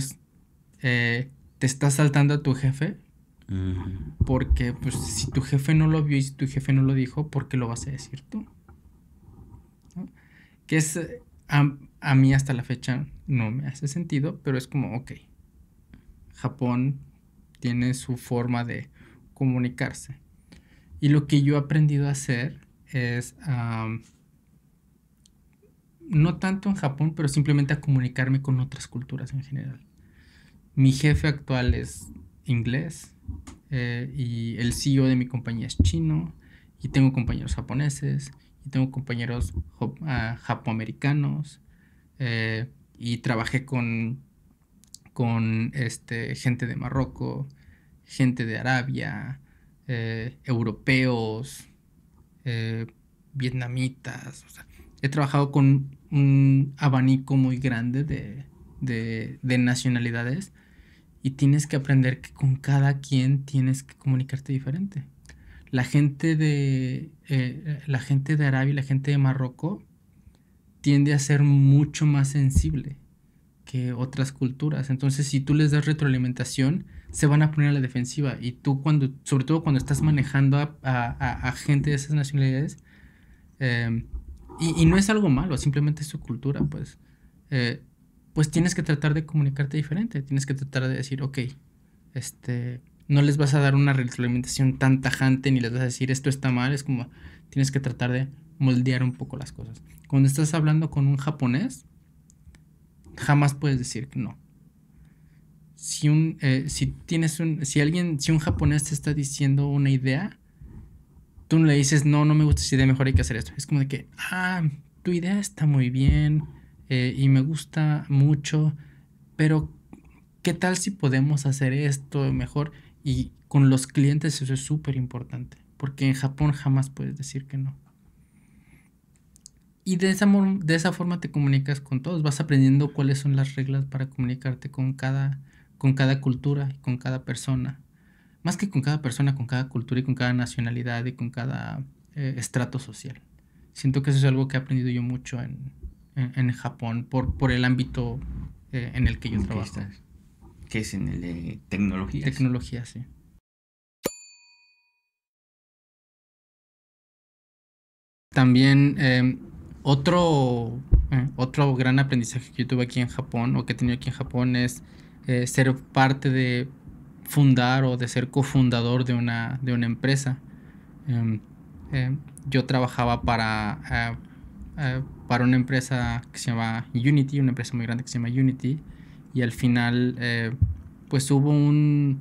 te estás saltando a tu jefe. Porque pues si tu jefe no lo vio y si tu jefe no lo dijo, ¿por qué lo vas a decir tú? ¿No? Que es a mí hasta la fecha no me hace sentido, pero es como, ok, Japón tiene su forma de comunicarse. Y lo que yo he aprendido a hacer es, no tanto en Japón, pero simplemente a comunicarme con otras culturas en general. Mi jefe actual es inglés, y el CEO de mi compañía es chino, y tengo compañeros japoneses, y tengo compañeros japoamericanos, y trabajé con gente de Marruecos, gente de Arabia, europeos, vietnamitas. O sea, he trabajado con un abanico muy grande de nacionalidades y tienes que aprender que con cada quien tienes que comunicarte diferente. La gente de Arabia y la gente de Marruecos tiende a ser mucho más sensible que otras culturas. Entonces, si tú les das retroalimentación, se van a poner a la defensiva. Y tú sobre todo cuando estás manejando a gente de esas nacionalidades, y no es algo malo, simplemente es su cultura, pues tienes que tratar de comunicarte diferente. Tienes que tratar de decir, ok, no les vas a dar una retroalimentación tan tajante ni les vas a decir esto está mal. Es como, tienes que tratar de moldear un poco las cosas. Cuando estás hablando con un japonés, jamás puedes decir que no. si un japonés te está diciendo una idea, tú no le dices, no me gusta esa idea, mejor hay que hacer esto. Es como de que, tu idea está muy bien, y me gusta mucho, pero ¿qué tal si podemos hacer esto mejor? Y con los clientes eso es súper importante, porque en Japón jamás puedes decir que no. Y de esa forma te comunicas con todos, vas aprendiendo cuáles son las reglas para comunicarte con cada cultura y con cada persona. Más que con cada persona, con cada cultura y con cada nacionalidad y con cada estrato social. Siento que eso es algo que he aprendido yo mucho en Japón por el ámbito en el que yo trabajo. ¿Qué es en el de tecnología? Tecnología, sí. También otro gran aprendizaje que yo tuve aquí en Japón, o que he tenido aquí en Japón, es ser parte de fundar o de ser cofundador de una empresa. Yo trabajaba para una empresa que se llama Unity, una empresa muy grande que se llama Unity, y al final pues hubo un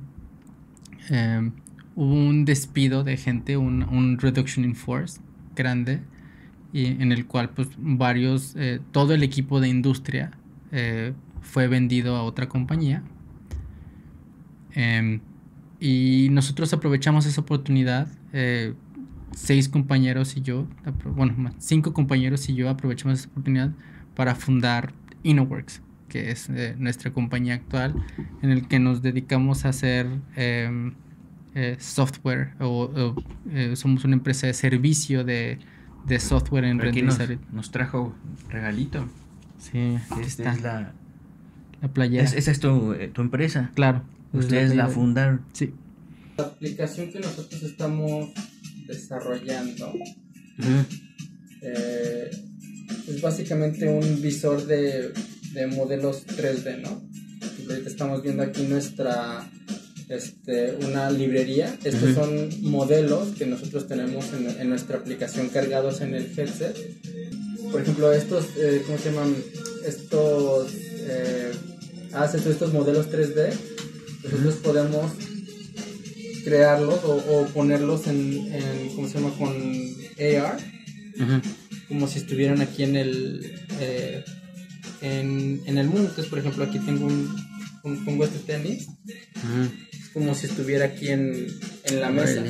despido de gente, un reduction in force grande, y en el cual pues todo el equipo de industria fue vendido a otra compañía. Y nosotros aprovechamos esa oportunidad, 5 compañeros y yo aprovechamos esa oportunidad para fundar Innoworks, que es nuestra compañía actual, en el que nos dedicamos a hacer software, somos una empresa de servicio de software en renderizar. Nos trajo regalito. Sí, esta es la playera. Esa es tu empresa. Claro. Ustedes la fundaron. Sí. La aplicación que nosotros estamos desarrollando es básicamente un visor de modelos 3D, ¿no? Ahorita estamos viendo aquí una librería. Estos son modelos que nosotros tenemos en nuestra aplicación cargados en el headset. Por ejemplo, estos, ¿cómo se llaman? Estos modelos 3D, nosotros podemos crearlos o ponerlos en ¿cómo se llama? Con AR, como si estuvieran aquí en el mundo. Entonces, por ejemplo, aquí tengo pongo este tenis, es como si estuviera aquí en la mesa.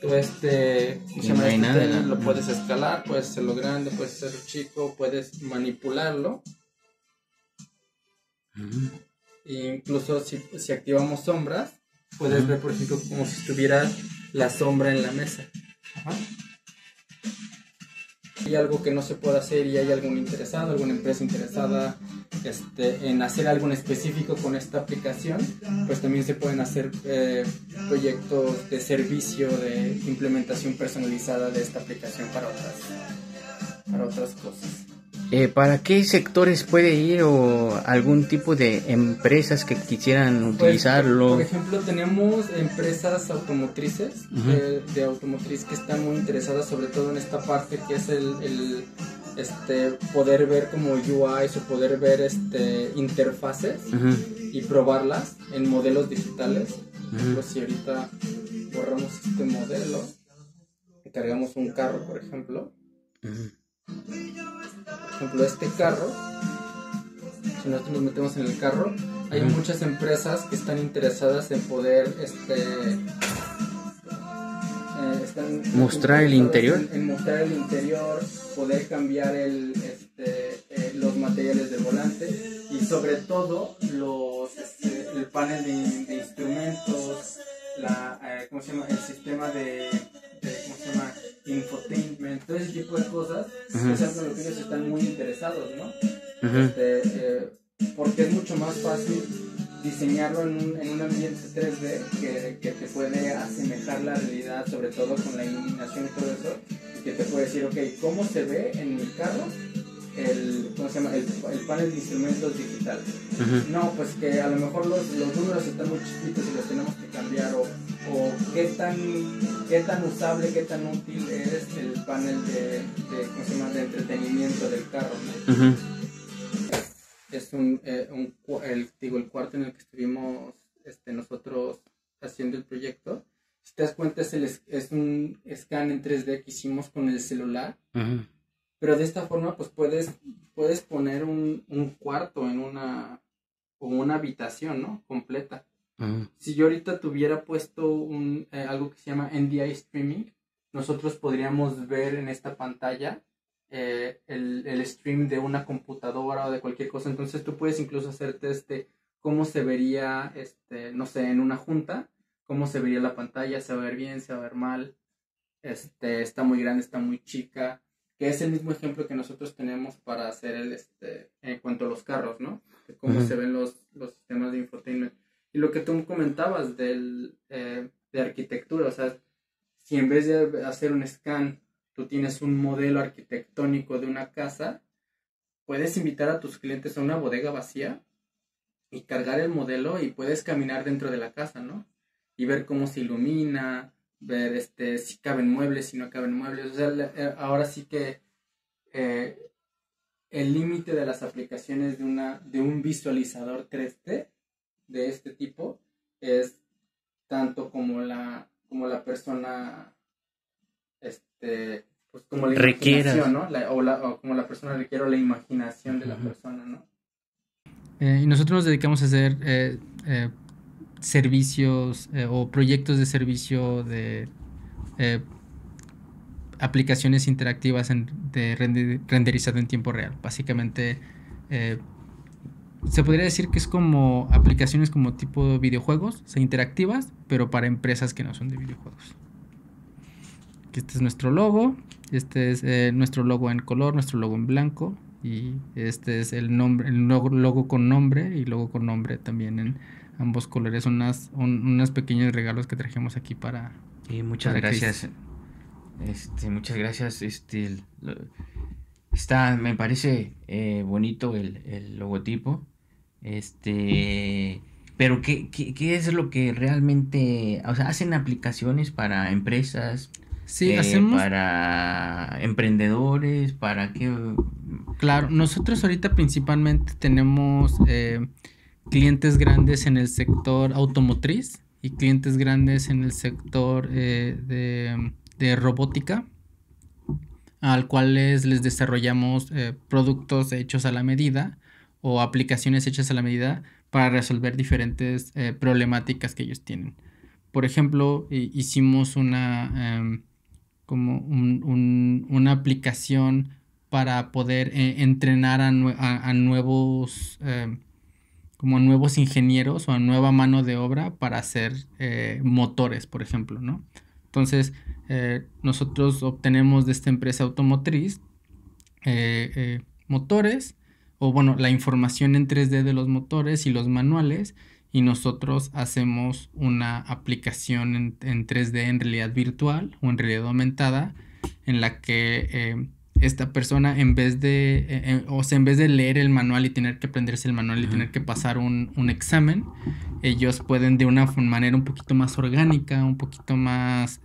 Tú ¿cómo se llama? Tenis lo puedes escalar, puedes hacerlo grande, puedes hacerlo chico, puedes manipularlo. E incluso si activamos sombras, puedes ver, por ejemplo, como si estuviera la sombra en la mesa. Hay algo que no se puede hacer y hay alguna empresa interesada en hacer algo en específico con esta aplicación, pues también se pueden hacer proyectos de servicio de implementación personalizada de esta aplicación para otras cosas. ¿Para qué sectores puede ir o algún tipo de empresas que quisieran utilizarlo? Por ejemplo, tenemos empresas automotrices, de automotriz, que están muy interesadas sobre todo en esta parte que es el poder ver como UIs o poder ver interfaces y probarlas en modelos digitales. Por ejemplo, si ahorita borramos este modelo y cargamos un carro, por ejemplo. Por ejemplo, este carro, si nosotros nos metemos en el carro, hay muchas empresas que están interesadas en poder mostrar el interior, en mostrar el interior, poder cambiar los materiales del volante y sobre todo el panel de instrumentos, ¿cómo se llama? El sistema de ¿cómo se llama? Infotainment, todo ese tipo de cosas. Es algo en lo que ellos están muy interesados, ¿no? Porque es mucho más fácil diseñarlo en un ambiente 3D que te puede asemejar la realidad, sobre todo con la iluminación y todo eso, que te puede decir, ok, ¿cómo se ve en mi carro ¿cómo se llama? El panel de instrumentos digital? No, pues que a lo mejor los números están muy chiquitos y los tenemos que cambiar, o qué tan usable, qué tan útil es el panel ¿cómo se llama? De entretenimiento del carro, ¿no? Es es el cuarto en el que estuvimos nosotros haciendo el proyecto. Si te das cuenta, es un scan en 3D que hicimos con el celular. Ajá. Pero de esta forma, pues puedes poner un cuarto en una habitación, ¿no? Completa. Ajá. Si yo ahorita tuviera puesto algo que se llama NDI Streaming, nosotros podríamos ver en esta pantalla el stream de una computadora o de cualquier cosa. Entonces tú puedes incluso hacerte cómo se vería, no sé, en una junta, cómo se vería la pantalla, se va a ver bien, se va a ver mal, está muy grande, está muy chica, que es el mismo ejemplo que nosotros tenemos para hacer en cuanto a los carros, ¿no? De cómo se ven los sistemas de infotainment. Y lo que tú comentabas de arquitectura, o sea, si en vez de hacer un scan, tú tienes un modelo arquitectónico de una casa, puedes invitar a tus clientes a una bodega vacía y cargar el modelo y puedes caminar dentro de la casa, ¿no? Y ver cómo se ilumina, ver si caben muebles, si no caben muebles. O sea, ahora sí que el límite de las aplicaciones de un visualizador 3D de este tipo es tanto como la persona pues como la imaginación, ¿no? O como la persona requiere, o la imaginación de la persona, ¿no? Y nosotros nos dedicamos a hacer servicios o proyectos de servicio de aplicaciones interactivas de renderizado en tiempo real. Básicamente se podría decir que es como aplicaciones como tipo videojuegos, o sea, interactivas, pero para empresas que no son de videojuegos. Este es nuestro logo, este es nuestro logo en color, nuestro logo en blanco, y este es el nombre, el logo con nombre y logo con nombre también en ambos colores. Son unos pequeños regalos que trajimos aquí para. Sí, muchas gracias. Muchas gracias. Me parece bonito el logotipo. Pero ¿qué es lo que realmente, o sea, hacen aplicaciones para empresas? Sí, hacemos para emprendedores, para qué. Claro, nosotros ahorita principalmente tenemos clientes grandes en el sector automotriz y clientes grandes en el sector de robótica, al cual les desarrollamos productos hechos a la medida o aplicaciones hechas a la medida para resolver diferentes problemáticas que ellos tienen. Por ejemplo, hicimos una aplicación para poder entrenar a nuevos como a nuevos ingenieros o a nueva mano de obra para hacer motores, por ejemplo, ¿no? Entonces, nosotros obtenemos de esta empresa automotriz motores, o bueno, la información en 3D de los motores y los manuales, y nosotros hacemos una aplicación en 3D en realidad virtual o en realidad aumentada, en la que esta persona, en vez de leer el manual y tener que aprenderse el manual y tener que pasar un examen, ellos pueden de una manera un poquito más orgánica, un poquito más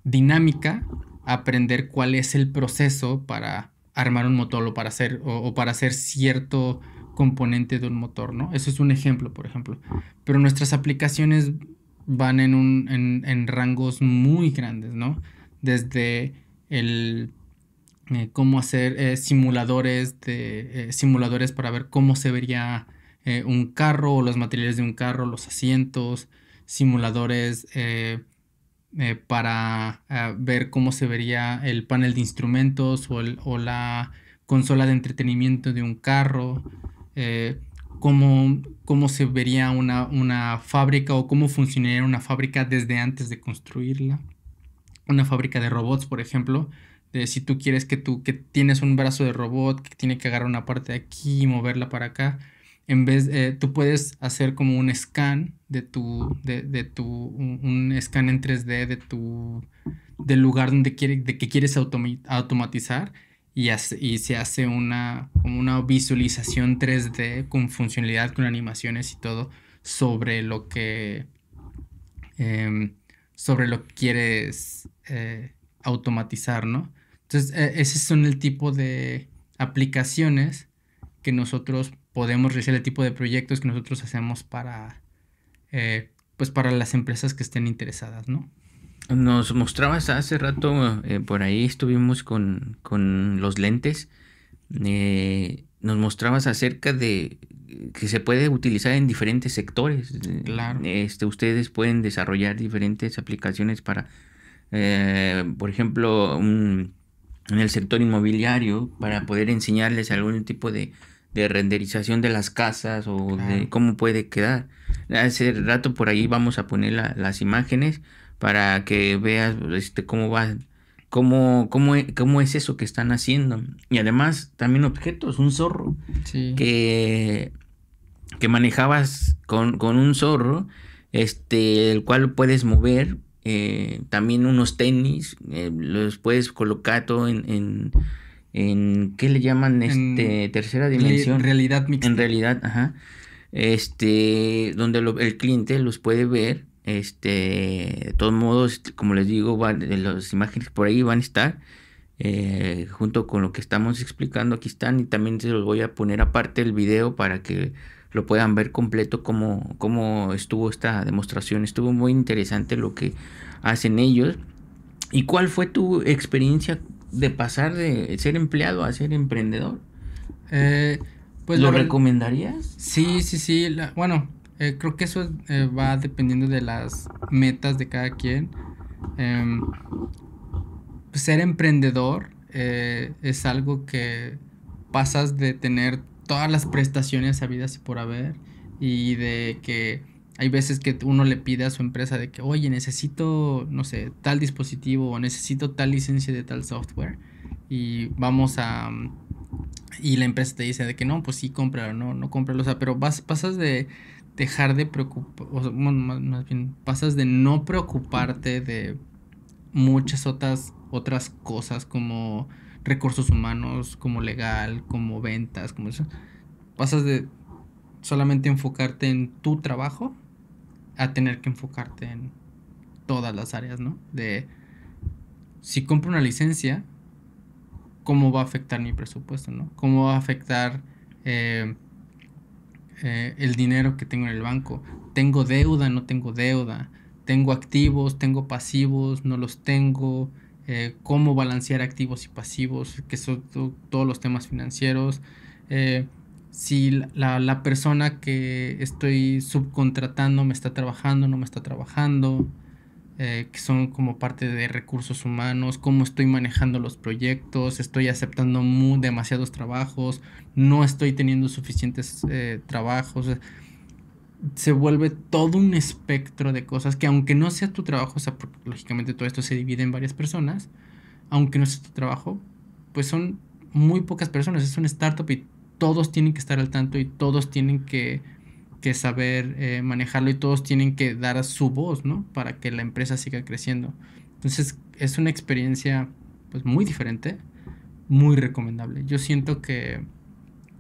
dinámica, aprender cuál es el proceso para armar un motor o para hacer cierto componente de un motor, ¿no? Eso es un ejemplo, por ejemplo. Pero nuestras aplicaciones van en rangos muy grandes, ¿no? Desde cómo hacer simuladores para ver cómo se vería un carro o los materiales de un carro, los asientos, simuladores para ver cómo se vería el panel de instrumentos o la consola de entretenimiento de un carro, cómo se vería una fábrica o cómo funcionaría una fábrica desde antes de construirla. Una fábrica de robots, por ejemplo, si tú quieres que tienes un brazo de robot que tiene que agarrar una parte de aquí y moverla para acá, tú puedes hacer como un scan un scan en 3D del lugar que quieres automatizar, y se hace como una visualización 3D con funcionalidad, con animaciones y todo sobre lo que quieres automatizar, ¿no? Entonces, ese son el tipo de aplicaciones que nosotros podemos realizar, el tipo de proyectos que nosotros hacemos pues para las empresas que estén interesadas, ¿no? Nos mostrabas hace rato, por ahí estuvimos con los lentes, nos mostrabas acerca de que se puede utilizar en diferentes sectores. Claro. Ustedes pueden desarrollar diferentes aplicaciones para, por ejemplo, en el sector inmobiliario, para poder enseñarles algún tipo de renderización de las casas o de Claro. cómo puede quedar. Hace rato por ahí vamos a poner las imágenes para que veas cómo va, cómo es eso que están haciendo. Y además también objetos, un zorro Sí. que, que manejabas con un zorro, el cual puedes mover. También unos tenis, los puedes colocar todo en ¿qué le llaman? En Tercera dimensión. realidad En mixta. realidad, ajá. Donde el cliente los puede ver. De todos modos, como les digo, las imágenes por ahí van a estar. Junto con lo que estamos explicando, aquí están. Y también se los voy a poner aparte el video para que lo puedan ver completo cómo estuvo esta demostración. Estuvo muy interesante lo que hacen ellos. ¿Y cuál fue tu experiencia de pasar de ser empleado a ser emprendedor? Eh, pues la ¿Lo verdad, recomendarías? sí, sí, sí. Bueno, creo que eso va dependiendo de las metas de cada quien. Em, pues, ser emprendedor es algo que pasas de tener todas las prestaciones habidas y por haber y de que hay veces que uno le pide a su empresa de que, oye, necesito, no sé, tal dispositivo o necesito tal licencia de tal software y vamos a... Y la empresa te dice de que no, pues sí, cómpralo, no, no cómpralo, o sea, pero pasas de dejar de preocupar, o sea, bueno, más bien, pasas de no preocuparte de muchas otras cosas como recursos humanos, como legal, como ventas, como eso. Pasas de solamente enfocarte en tu trabajo a tener que enfocarte en todas las áreas, ¿no? De si compro una licencia, ¿cómo va a afectar mi presupuesto, ¿no? ¿Cómo va a afectar eh, el dinero que tengo en el banco? ¿Tengo deuda? ¿No tengo deuda? ¿Tengo activos? ¿Tengo pasivos? ¿No los tengo? ¿Cómo balancear activos y pasivos? Que son todos los temas financieros. Eh, si la persona que estoy subcontratando me está trabajando, no me está trabajando, que son como parte de recursos humanos, cómo estoy manejando los proyectos, estoy aceptando demasiados trabajos, no estoy teniendo suficientes trabajos. Se vuelve todo un espectro de cosas que aunque no sea tu trabajo, o sea, porque lógicamente todo esto se divide en varias personas, aunque no sea tu trabajo, pues son muy pocas personas, es un startup y todos tienen que estar al tanto y todos tienen que saber manejarlo y todos tienen que dar su voz, ¿no? Para que la empresa siga creciendo. Entonces es una experiencia pues muy diferente, muy recomendable. Yo siento que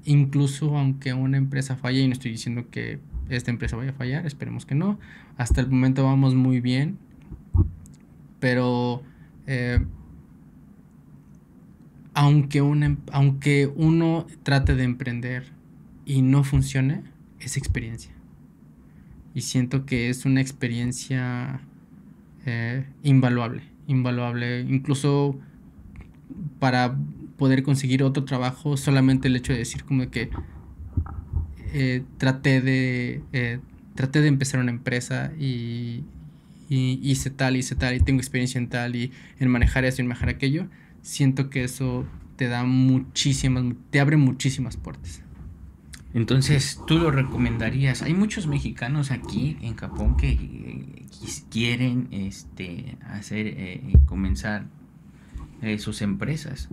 incluso aunque una empresa falle, y no estoy diciendo que esta empresa vaya a fallar, esperemos que no, hasta el momento vamos muy bien, pero eh, aunque uno trate de emprender y no funcione, es experiencia. Y siento que es una experiencia invaluable, invaluable. Incluso para poder conseguir otro trabajo, solamente el hecho de decir como que eh, traté de eh, traté de empezar una empresa y hice tal y tengo experiencia en tal y en manejar eso y en manejar aquello, siento que eso te da te abre muchísimas puertas. Entonces, ¿tú lo recomendarías? Hay muchos mexicanos aquí en Japón que quieren comenzar sus empresas.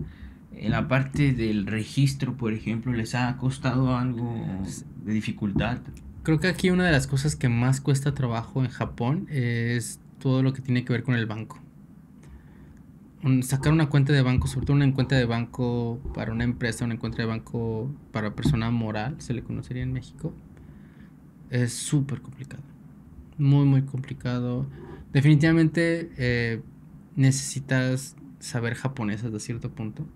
En la parte del registro, por ejemplo, ¿les ha costado algo de dificultad? Creo que aquí una de las cosas que más cuesta trabajo en Japón es todo lo que tiene que ver con el banco. Sacar una cuenta de banco, sobre todo una cuenta de banco para una empresa, una cuenta de banco para persona moral, se le conocería en México, es súper complicado. Muy, muy complicado. Definitivamente necesitas saber japonés hasta cierto punto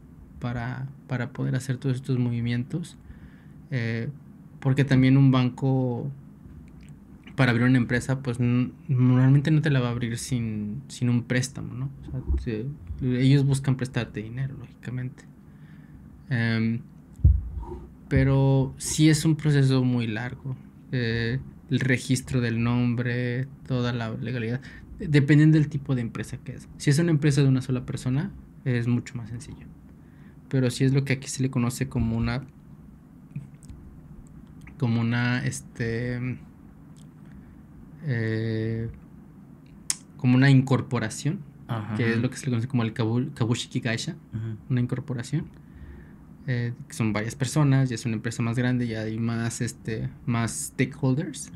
para poder hacer todos estos movimientos. Porque también un banco, para abrir una empresa, pues normalmente no te la va a abrir sin un préstamo, ¿no? O sea, ellos buscan prestarte dinero, lógicamente. Pero sí es un proceso muy largo. El registro del nombre, toda la legalidad, dependiendo del tipo de empresa que es. Si es una empresa de una sola persona, es mucho más sencillo. Pero si es lo que aquí se le conoce como una como una incorporación, que es lo que se le conoce como el Kabushiki Gaisha, una incorporación, que son varias personas, ya es una empresa más grande, ya hay más stakeholders.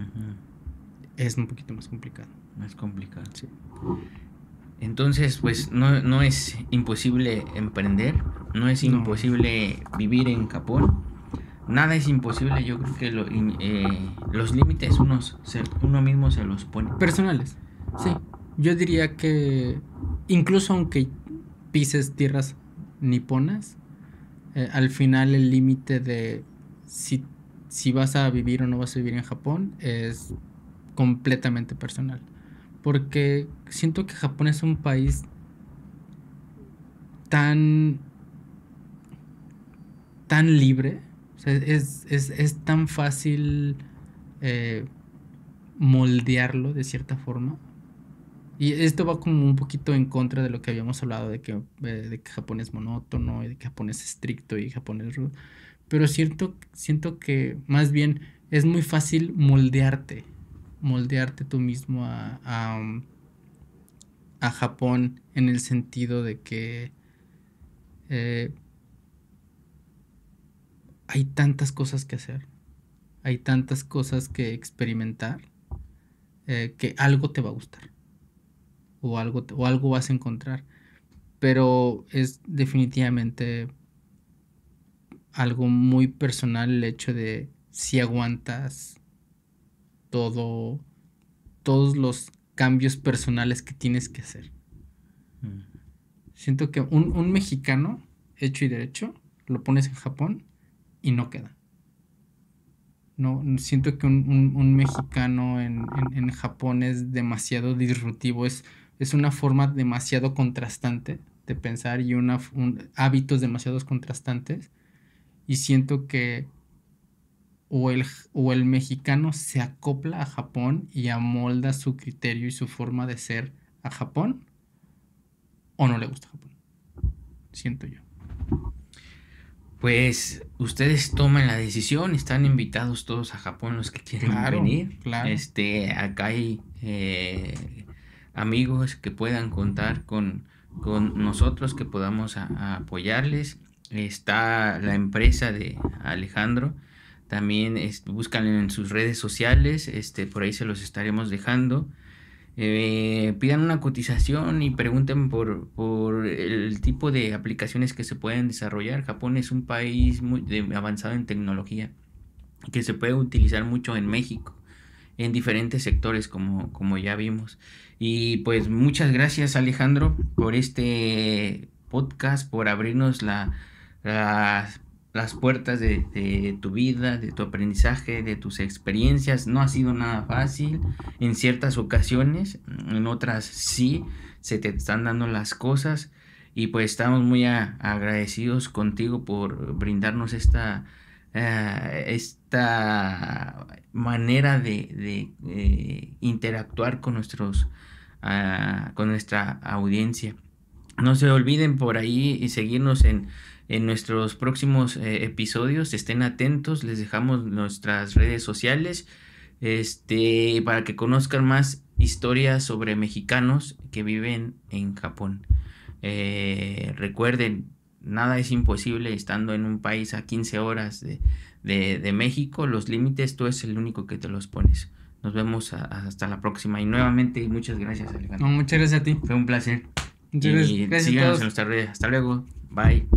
Es un poquito más complicado. Más complicado. Sí. Entonces, pues no es imposible emprender, no es imposible vivir en Japón. Nada es imposible, yo creo que los límites uno mismo se los pone. Personales, sí. Yo diría que incluso aunque pises tierras niponas, al final el límite de si vas a vivir o no vas a vivir en Japón es completamente personal. Porque siento que Japón es un país tan libre. O sea, es tan fácil moldearlo de cierta forma. Y esto va como un poquito en contra de lo que habíamos hablado de que Japón es monótono y de que Japón es estricto y Japón es rudo. Pero siento que más bien es muy fácil moldearte tú mismo a Japón, en el sentido de que hay tantas cosas que hacer, hay tantas cosas que experimentar, que algo te va a gustar o algo vas a encontrar, pero es definitivamente algo muy personal el hecho de si aguantas todos los cambios personales que tienes que hacer. Siento que un mexicano hecho y derecho lo pones en Japón y no queda. No, siento que un mexicano en Japón es demasiado disruptivo, es una forma demasiado contrastante de pensar y hábitos demasiado contrastantes, y siento que o el mexicano se acopla a Japón y amolda su criterio y su forma de ser a Japón, o no le gusta Japón, siento yo. Pues ustedes toman la decisión, están invitados todos a Japón los que quieren venir. Claro. Acá hay amigos que puedan contar con nosotros, que podamos apoyarles. Está la empresa de Alejandro, también buscan en sus redes sociales, por ahí se los estaremos dejando. Pidan una cotización y pregunten por el tipo de aplicaciones que se pueden desarrollar. Japón es un país muy avanzado en tecnología, que se puede utilizar mucho en México, en diferentes sectores, como ya vimos. Y pues muchas gracias, Alejandro, por este podcast, por abrirnos las puertas de tu vida, de tu aprendizaje, de tus experiencias. No ha sido nada fácil en ciertas ocasiones, en otras sí, se te están dando las cosas, y pues estamos muy agradecidos contigo por brindarnos esta manera de interactuar con con nuestra audiencia. No se olviden por ahí y seguirnos en nuestros próximos episodios. Estén atentos, les dejamos nuestras redes sociales para que conozcan más historias sobre mexicanos que viven en Japón. Recuerden, nada es imposible estando en un país a 15 horas de México. Los límites tú es el único que te los pones. Nos vemos hasta la próxima. Y nuevamente, muchas gracias, Alejandro. No, muchas gracias a ti. Fue un placer. Muchas Y gracias síganos en nuestras redes. Hasta luego. Bye.